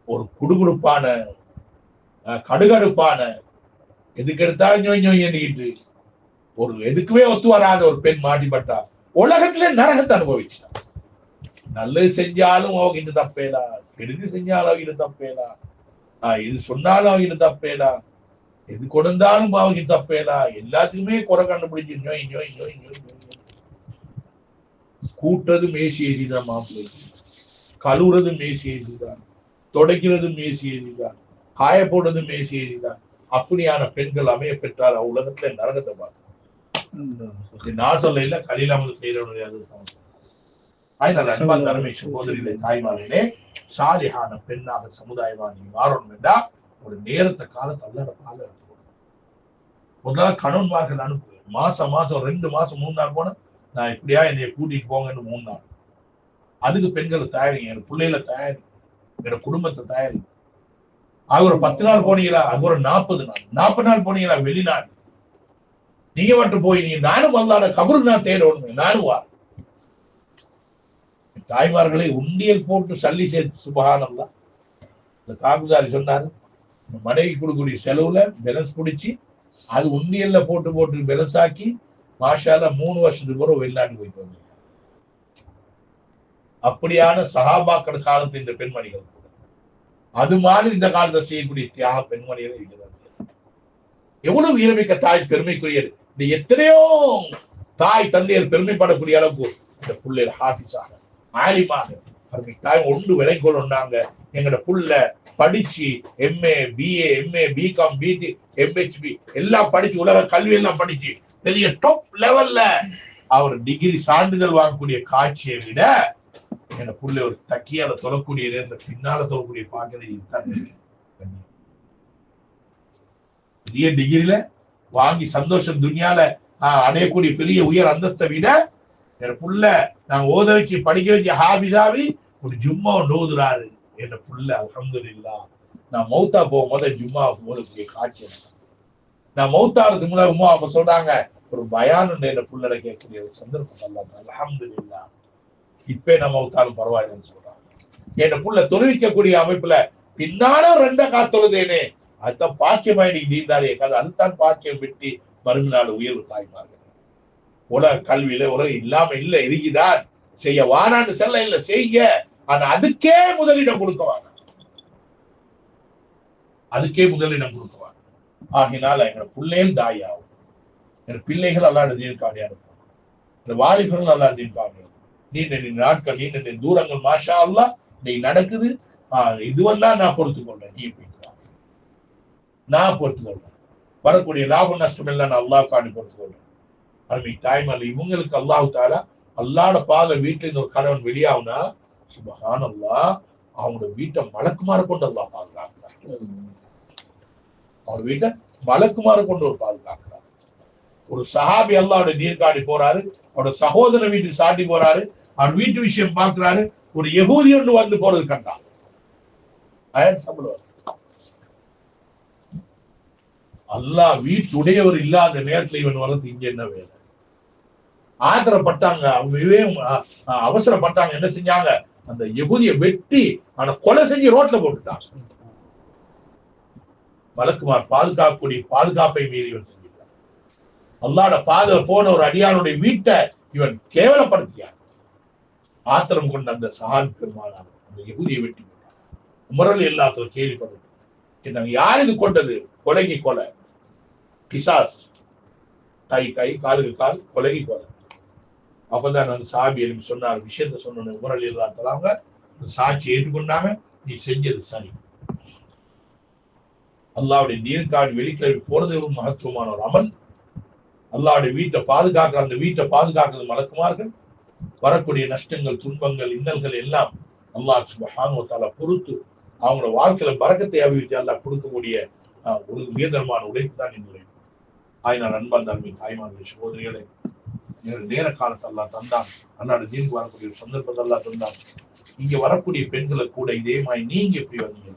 ஒரு குடுகுடுப்பான கடுகடுப்பான எதுக்கு எடுத்தாலும் ஒரு எதுக்குமே ஒத்து வராத ஒரு பெண் மாட்டிப்பட்டா உலகத்திலே நரகத்தை அனுபவிச்சா. நல்லது செஞ்சாலும் அவங்க தப்பேலா, கெடுதி செஞ்சாலும் அவங்க தப்பேலா, இது சொன்னாலும் அவங்க தப்பேலா, எது கொடுந்தாலும் அவங்க தப்பேலா, எல்லாத்துக்குமே குறை கண்டுபிடிச்சு நோய் நோய் நோய் நோய் நோய். கூட்டுறது மேசி ஏசிதான், மாப்பிள்ளை கழுவுறது மேசி ஏசிதான், தொடக்கிறது மேசி ஏசிதான், காய போடுறது மேசி ஏசிதான். அப்படியான பெண்கள் அமைய பெற்றால் உலகத்துல நரகத்தை பார்க்க நான் சொல்ல இல்ல, கலீல் அஹமது கீரனுடைய. அதனால அன்பார்ந்த அருமை சகோதரிகளே, தாய்மார்களே, சாலிஹான பெண்ணாக சமுதாயவாதி மாறணும் என்றா ஒரு நேரத்தை காலத்தை அல்லாத பாதுகாத்து முதல்ல கணவன்மார்கள் அனுப்பு. மாசம் 2 மாசம் 3 நாள் போன நான் எப்படியா என்னைய கூட்டிட்டு போங்கன்னு 3 நாள். அதுக்கு பெண்களை தயாரிங்க, என் பிள்ளைகளை தயாரி, என்னோட குடும்பத்தை தயாரி. அது ஒரு 10 நாள் போனீங்களா, அது ஒரு 40 நாள், 40 நாள் போனீங்களா வெளிநாடு, நீங்க மட்டும் போய் நீங்க நானும் வந்தாட கபருக்கு நான் தேடணும், நானும் வா. தாய்மார்களை உண்டியல் போட்டு சல்லி சேர்த்து சுபஹானல்லாஹ். இந்த காபுதாரி சொன்னாரு, மனைவி கொடுக்கக்கூடிய செலவுல பேலன்ஸ் பிடிச்சி அது உண்டியல்ல போட்டு போட்டு பேலன்ஸ் ஆக்கி மாஷால 3 வருஷத்துக்கு பிறகு வெளிநாட்டு போயிட்டு வந்தீங்க. அப்படியான சஹாபாக்கள் காலத்து இந்த பெண்மணிகள் அது மாதிரி இந்த காலத்தை செய்யக்கூடிய தியாக பெண்மணிகள் இருக்கிறது. எவ்வளவு வீரமிக்க தாய், பெருமைக்குரியது. இந்த எத்தனையோ தாய் தந்தையர் பெருமைப்படக்கூடிய அளவுக்கு இந்த பிள்ளைகள் ஹாஃபிஸாக ஆலிமாக அருமை தாய் ஒன்று விலை கொண்டாங்க. எங்கட புள்ள படிச்சு எம்ஏ பிஏ எம்ஏ பிகாம் பிடி எம்ஹெச்பி எல்லாம் படிச்சு உலக கல்வி எல்லாம் படிச்சு பெரிய டாப் லெவல்ல அவர் டிகிரி சான்றிதழ் வாங்கக்கூடிய காட்சியை விட எங்க புள்ள ஒரு தக்கியால தொழக்கூடிய நேரத்தில் பின்னால தொழக்கூடிய பார்க்கிறது பெரிய டிகிரில வாங்கி சந்தோஷம் துனியால அடையக்கூடிய பெரிய உயர் அந்தஸ்தை விட என் புள்ள நாங்க ஓத வச்சு படிக்க வச்சு ஹாபிஸாவி ஒரு ஜும்மா ஓதுறாரு என் புள்ள. அல்ஹம்துலில்லாஹ். நான் மௌத்தா போகும்போது ஜும்மா ஓதக்கூடிய காட்சி, நான் மௌத்தாருக்கு முன்னாடி அப்ப சொல்றாங்க ஒரு பயான் என் புள்ளட கேட்கக்கூடிய ஒரு சந்தர்ப்பம் அல்லாஹ். அல்ஹம்துலில்லாஹ். இப்பே நான் மௌத்தாலும் பரவாயில்லைன்னு சொல்றாங்க. என் புள்ள தொழுவிக்கக்கூடிய அமைப்புல பின்னாலும் 2 காத்தொழுதேனே, அதுதான் பாக்கியமாய் நீ நீந்தாரே கதை, அதுதான் பாக்கியம் வெட்டி மறுநாள் உயர்வு தாய்மார்கள். உலக கல்வியில உலக இல்லாம இல்ல, இருக்குதான் செய்ய வானான்னு செல்ல இல்ல செய்ய, ஆனா அதுக்கே முதலிடம் கொடுக்குவாங்க, அதுக்கே முதலிடம் கொடுக்குவாங்க. ஆகினால எங்க பிள்ளைகள் தாயாகும், என் பிள்ளைகள் அல்லாத தீர்க்காண்டியா இருக்கும், என் வாலிபர்கள் அல்லாத தீர்க்காண்டியா இருக்கும். நீண்ட நாட்கள் நீண்ட தூரங்கள் மாஷா அல்லாஹ் இன்னைக்கு நடக்குது. இதுவெல்லாம் நான் பொறுத்து கொள்றேன், நீ நான் பொறுத்து கொள்றேன். வரக்கூடிய லாப நஷ்டம் எல்லாம் நான் அல்லாஹ் காண்டி பொறுத்து கொள்றேன். அருமை தாய்மார், இவங்களுக்கு அல்லாஹ் தாலா அல்லாஹ்வுடைய பாத வீட்டுல இந்த ஒரு கணவன் வெளியாகுனா சுப்ஹானல்லாஹ் அவங்களோட வீட்டை மலக்குமார கொண்டு அல்லாஹ் பாதுகாக்கிறார். அவர் வீட்டை மலக்குமார கொண்டு ஒரு பாதுகாக்கிறார். ஒரு சஹாபி அல்லாஹ்வுடைய தீர்க்காடி போறாரு, அவரோட சகோதர வீட்டுக்கு சாட்டி போறாரு, அவர் வீட்டு விஷயம் பார்க்கிறாரு, ஒரு யகூதி ஒன்று வந்து போறது கண்டார். அல்லாஹ் வீட்டுடையவர் இல்லாத நேரத்துல இவன் வர்றது இங்க என்ன வேலை? ஆத்திரப்பட்டாங்க, அவசரப்பட்டாங்க. என்ன செஞ்சாங்க? அந்த யகூதியை வெட்டி ஆனா கொலை செஞ்சு ரோட்ல போட்டுட்டாங்க. மலக்குமார் பாதுகாக்கக்கூடிய பாதுகாப்பை மீறி இவன் செஞ்சிருக்கான். அல்லாஹ்வுடைய பாதையில போன ஒரு அடியானுடைய வீட்டை இவன் கேவலப்படுத்தியான். ஆத்திரம் கொண்ட அந்த சஹாபி பெருமானார் அந்த யகூதியை வெட்டி போட்டான். உமரல் எல்லாத்துல கேள்விப்பட்டது, யாருக்கு கொண்டது? கொலைக்கு கொலை, கிசாஸ், கை கை காலுக்கு கால், கொலைக்கு கொலை. அப்பதான் அந்த சாபி எனக்கு சொன்னார், விஷயத்த சொன்ன உமரல் இல்லாதவங்க சாட்சி ஏற்றுக்கொண்டாங்க, நீ செஞ்சது சரி. அல்லாவுடைய தீனுக்காக வெளிக்கிழமை போறது ஒரு மகத்துவமான ஒரு அமல். அல்லாவுடைய வீட்டை பாதுகாக்க, அந்த வீட்டை பாதுகாக்கிறது மலக்குமார்கள். வரக்கூடிய நஷ்டங்கள், துன்பங்கள், இன்னல்கள் எல்லாம் அல்லாஹ் சுப்ஹானஹு வ தஆலா பொறுத்து அவங்களோட வாழ்க்கையில பரக்கத்தை அபிவிருத்தி அல்லாஹ் கொடுக்கக்கூடிய ஒரு உயர்தரமான உழைப்பு தான் இந்த உழைப்பு. ஆயினால் அன்பார்ந்த அருமை தாய்மார்களே, சகோதரிகளே, நேர காலத்தை அல்லாஹ் தந்தான். அன்னாட தீனுக்கு வரக்கூடிய ஒரு சந்தர்ப்பத்தை அல்லாஹ் தந்தான். இங்க வரக்கூடிய பெண்களை கூட இதே மாதிரி நீங்க எப்படி வந்தீங்க,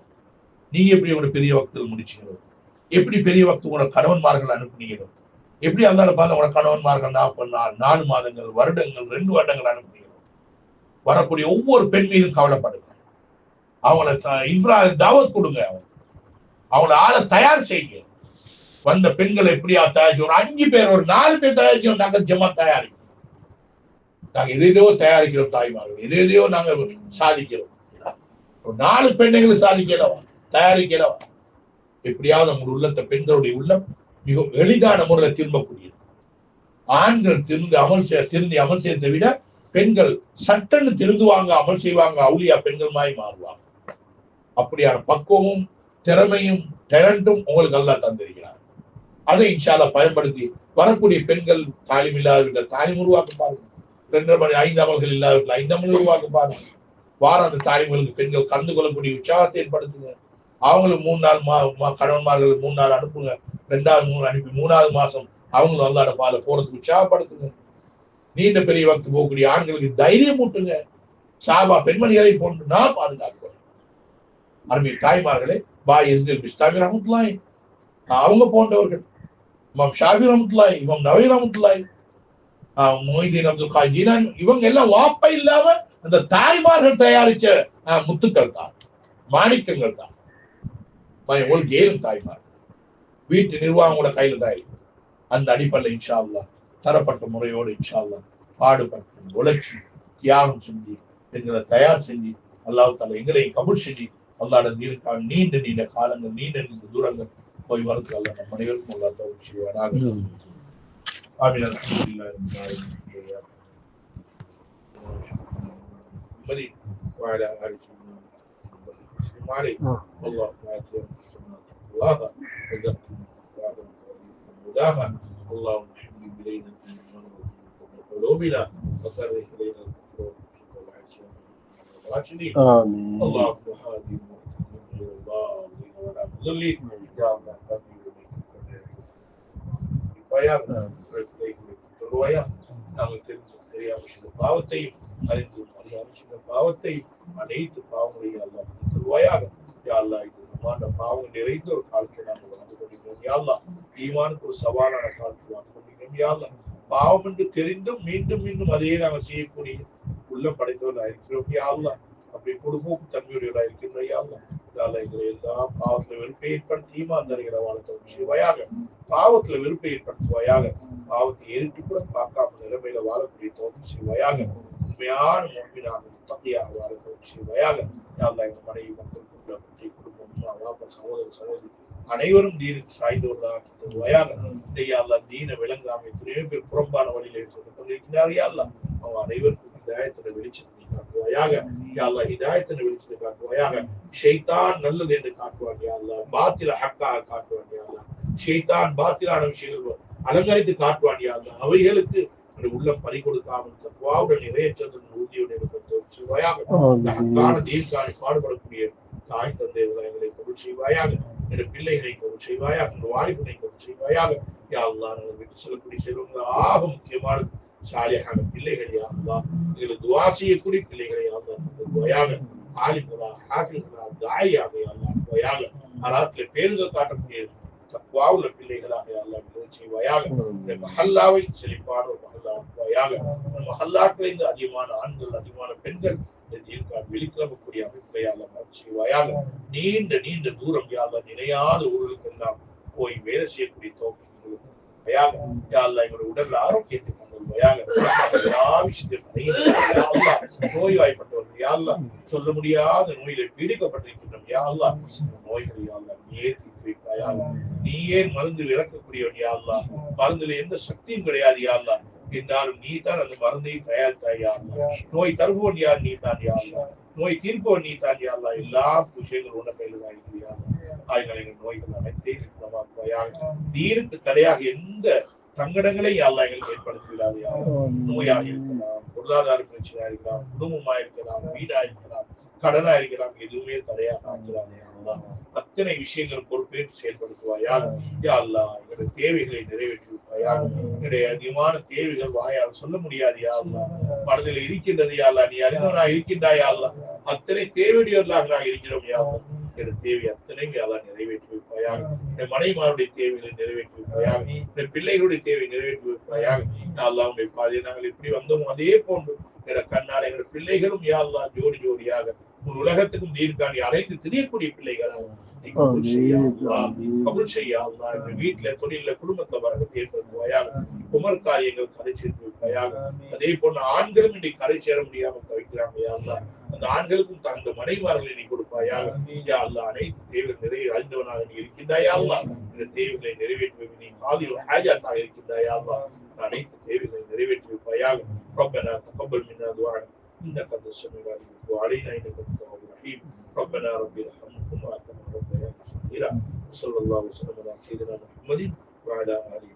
நீங்க எப்படி உங்களோட பெரிய வக்தல் முடிச்சீங்களோ, எப்படி பெரிய வக்து உங்களோட கணவன்மார்கள் அனுப்புனீங்களோ, எப்படி அல்லாஹ் பார்த்த உங்களோட கணவன்மார்கள் 4 மாதங்கள், வருடங்கள், 2 வருடங்கள் அனுப்புனீங்களோ, வரக்கூடிய ஒவ்வொரு பெண் மீதும் கவலைப்படுங்க. அவங்கள தாவத் கொடுங்க, அவங்கள ஆளை தயார் செய்யுங்க. வந்த பெண்களை எப்படியா தயாரிச்சு, ஒரு 5 பேர், ஒரு 4 பேர் தயாரிச்சோம், நாங்க ஜமா தயாரிக்கிறோம். நாங்க எதையோ தயாரிக்கிறோம் தாய்மார்கள், எதையோ நாங்க சாதிக்கிறோம். ஒரு 4 பெண்களை சாதிக்கிறோம், தயாரிக்கிறோம். எப்படியாவது நம்ம உள்ளத்தை, பெண்களுடைய உள்ளம் மிக எளிதான முறையில் திரும்பக்கூடியது. ஆண்கள் திருந்தி அமல் செய்யறதை விட பெண்கள் சட்டன்னு திருந்துவாங்க, அமல் செய்வாங்க, அவுலியா பெண்கள் மாதிரி மாறுவாங்க. அப்படியான பக்குவமும் திறமையும் டேலண்டும் உங்களுக்கு அல்லாஹ் தந்திருக்கிறார். அதை இன்ஷா அல்லாஹ் பயன்படுத்தி வரக்கூடிய பெண்கள் தாலிம் இல்லாதவர்கள் தாலிம் உருவாக்க பாருங்க. 2 மணி 5 அமல்கள் இல்லாதவர்கள் 5 அமல் உருவாக்க பாருங்க. வார அந்த தாலிம்களுக்கு பெண்கள் கலந்து கொள்ளக்கூடிய உற்சாகத்தை ஏற்படுத்துங்க. அவங்களுக்கு 3 நாள் கணவன்மார்கள் 3 நாள் அனுப்புங்க. 2வது அனுப்பி 3வது மாசம் அவங்களும் அல்லாஹ்வோட பாதை போறதுக்கு உற்சாகப்படுத்துங்க. நீண்ட பெரிய வக்து போகக்கூடிய ஆண்களுக்கு தைரியம் ஊட்டுங்க. சாபா பெண்மணிகளை போன்று நான் பாதுகாக்கிறேன். அருமை தாய்மார்களே, பாய் இஸ்தில் பிஸ்தாமி ரஹ்மத்துல்லாஹி அவங்க போன்றவர்கள், இமாம் ஷாஃபி ரஹ்மத்துல்லாஹி, இமாம் நவவி ரஹ்மத்துல்லாஹி, மொய்தீன் அப்துல் காதிர் ஜீலானி, இவங்க எல்லாம் வாப்ப இல்லாம அந்த தாய்மார்கள் தயாரிச்ச முத்துக்கள் தான், மாணிக்கங்கள் தான். உங்களுக்கு ஏழும் தாய்மார்கள் வீட்டு நிர்வாகம் கூட கையில தான் இருக்கு. அந்த அடிப்படையில் இன்ஷா அல்லாஹ் தரப்பட்ட முறையோடு இன்ஷா அல்லாஹ் பாடுபட்டு உழைச்சி தியாகம் செஞ்சு எங்களை தயார் செஞ்சு அல்லாஹ் தஆலா எங்களை கபூல் செஞ்சு அல்லாஹ்வுடைய தீனுக்காக நீண்ட காலங்கள், நீண்ட தூரங்கள் போய் வரதுக்கு அல்லாஹ் நம் அனைவருக்கும் அல்லாஹ் தௌஃபீக் செய்வானாக. ஆமீன். அல்ஹம்துலில்லாஹி ரப்பில் ஆலமீன். மதி وعلى آله وصحبه عليه والله الله وزكي هداها اللهم حبب إلينا الإيمان قلوبنا وكره إلينا الكفر والعصيان والراشدين. اللهم هادي غير الضالين ولا مضلين يا الله நாங்கள் தெரியாம பாவத்தையும் அறிந்து அறியாம பாவத்தையும் அனைத்து பாவங்களையும் அல்லாஹ் சொல்வாயாக. யா அல்லாஹ் இது பாவம் நிறைந்த ஒரு காலத்தை நாங்கள் வந்து கொண்டிருக்கிறோம். யா அல்லாஹ் ஈமானுக்கு ஒரு சவாலான காலத்தில் வந்து கொண்டிருக்கிறோம். யா அல்லாஹ் பாவம் என்று தெரிந்தும் மீண்டும் மீண்டும் அதையே நாங்கள் செய்யக்கூடிய உள்ள படைத்தவர்களாக இருக்கிறோம். யா அல்லாஹ் அப்படி பொறுப்போக்கு தன்மையுடையவர்களாக இருக்கின்ற யா அல்லாஹ் எங்களை எல்லாம் பாவத்துல வெறுப்பை ஏற்படுத்தி ஈமான் தருகிற வாழ்க்கை செய்வாயாக. பாவத்துல வெறுப்பை ஏற்படுத்துவாயாக. பாவத்தை ஏறிட்டு கூட பார்க்காம நிலைமையில வாழக்கூடிய தோற்றம் செய்வாயாக. உண்மையான முன்பினாக தந்தையாக வாழக்கூடிய செய்வாயாக. எங்க மனைவி மக்கள் குடும்பம் சகோதரி அனைவரும் தீனுக்கு சாய்ந்தவர்களாக தருவாயாக. தீன விளங்காம எத்தனையோ பேர் புறம்பான வழியில சொல்லிக் கொண்டிருக்கிறார். யா அல்லாஹ் அவங்க அனைவருக்கும் ஹிதாயத்தின வெளிச்சத்தை காட்டுவாயாக. யா அல்லாஹ் ஹிதாயத்தின வெளிச்சத்தை காட்டுவாயாக. ஷைத்தான் நல்லது என்று காட்டுவாங்க. யா அல்லாஹ் பாத்தில ஹக்காக காட்டுவாங்க. யா அல்லாஹ் ஷைத்தான் பாத்திலான விஷயங்கள் அலங்கரித்து காட்டுவான். யா அல்லாஹ் அவைகளுக்கு உள்ளம் பறி கொடுக்காமல் தக்வாவுடன் நிறைவேற்றத்தின் உறுதியுடன் தீர்க்கான பாடுபடக்கூடிய தாய் தந்தைகளை எங்களை கபூல் செய்வாயாக. என்ற பிள்ளைகளை கபூல் செய்வாயாக. என்ற வாய்ப்பினை கபூல் செய்வாயாக. யா அல்லாஹ் நாங்கள் விட்டு செல்லக்கூடிய செல்வங்கள் ஆக முக்கியமான சாலியான பிள்ளைகள் யா அல்லாஹ் எங்களுக்கு துஆ செய்யக்கூடிய பிள்ளைகளை யா அல்லாஹ் தருவாயாக. ஆலிம்களா ஹாஃபில்களா தாயாக யா அல்லாஹ் தருவாயாக. அராத்திலே பேருகள் காட்டக்கூடிய தக்வாவுள்ள பிள்ளைகளாக யா அல்லாஹ் செய்வாயாக. மஹல்லாவை செழிப்பான ஒரு மஹல்லாவாயாக. மஹல்லாக்களிலிருந்து அதிகமான ஆண்கள் அதிகமான பெண்கள் வெளிக்கிளம்பக்கூடிய அமைப்பை அல்லாஹ் செய்வாயாக. நீண்ட தூரம் யா அல்லாஹ் நினையாத ஊர்களுக்கெல்லாம் போய் வேலை செய்யக்கூடிய தோற்றம் எங்களுடைய உடல் ஆரோக்கியத்தை கொண்டுவாயாக. எல்லா விஷயத்தையும் நோய்வாய்ப்பட்டவர்கள் யா அல்லாஹ் சொல்ல முடியாத நோயில பீடிக்கப்பட்டிருக்கின்றோம். யா அல்லாஹ் நோய்களை யா அல்லாஹ் நீயே தீர்த்து வைப்பாயாக. நீயே மருந்து விளக்கக்கூடியவன் யா அல்லாஹ். மருந்துல எந்த சக்தியும் கிடையாது யா அல்லாஹ். என்றாலும் நீ தான் அந்த மருந்தை தயாரித்தாய் யா அல்லாஹ். நோய் தருவோன் யார்? நீ தான் யா அல்லாஹ். நோய் தீர்ப்போன் நீ தான் யா அல்லாஹ். எல்லா விஷயங்களும் உன்ன கையில் தான் இருக்குது யா அல்லாஹ். ஆய்கள் எங்கள் நோய்கள் அனைத்தையும் குணமாக்குவாயாக. தீனுக்கு தடையாக எந்த சங்கடங்களை யா அல்லாஹ் எங்களுக்கு ஏற்படுத்தி விடாது யா அல்லாஹ். நோயாக இருக்கலாம், பொருளாதார பிரச்சனையா இருக்கலாம், குடும்பமா இருக்கலாம், வீடா இருக்கலாம், கடனா இருக்கலாம், எதுவுமே தடையாக ஆக்கிறாங்க யா அல்லாஹ். அத்தனை விஷயங்கள் பொறுப்பேற்று செயல்படுத்துவாயாக. யா அல்லாஹ் எங்களுடைய தேவைகளை நிறைவேற்றி வைப்பாயாக. என்னுடைய அதிகமான தேவைகள் வாயால் சொல்ல முடியாது யா அல்லாஹ். மனதில் இருக்கின்றது யா அல்லாஹ். நீ அறிந்தவனா இருக்கின்றாய் யா அல்லாஹ். அத்தனை தேவையுடையவர்களாக நாங்கள் இருக்கிறோம் யா அல்லாஹ். என்னுடைய தேவை அத்தனையும் யா அல்லாஹ் நிறைவேற்றி வைப்பாயாக. என் மனைவிமாருடைய தேவைகளை நிறைவேற்றி வைப்பாயாக. என் பிள்ளைகளுடைய தேவை நிறைவேற்றி வைப்பாயாக. யா அல்லாஹ் உடைய பாதையை நாங்கள் எப்படி வந்தோம் அதே போன்று என்னோட கண்ணால் எங்களுடைய பிள்ளைகளும் யா அல்லாஹ் ஜோடி ஜோடியாக உன் உலகத்துக்கும் தீர்க்காண்டி அழைத்து திரியக்கூடிய பிள்ளைகளாக கபூல் செய்ய அல்லாஹ். எங்க வீட்டுல தொழில குடும்பத்துல வரகத்தை ஏற்படுத்துவாயாக. குமர் காரியங்கள் கரை சேர்த்து வைப்பாயாக. அதே போன்ற ஆண்களும் இன்னைக்கு கரை சேர முடியாம தவிக்கிறாங்க யா அல்லாஹ். அந்த ஆண்களுக்கும் தகுந்த மனைவார்களை நீ கொடுப்பாயாக. யா அல்லாஹ் அனைத்து தேவைகள் நிறைய அறிந்தவனாக நீ இருக்கின்றாயா அல்லாஹ். இந்த தேவைகளை நிறைவேற்றுவது நீ காதில் ஹாஜாத்தாக இருக்கின்றாயா அல்லாஹ். அனைத்து தேவைகளை நிறைவேற்றி வைப்பாயாக. ربنا تقبل منا دعاءنا انك انت السميع العليم وتب علينا انك انت التواب الرحيم. ربنا رب ارحمهما كما ربياني صغيرا. وصلى الله وسلم على سيدنا محمد وعلى اله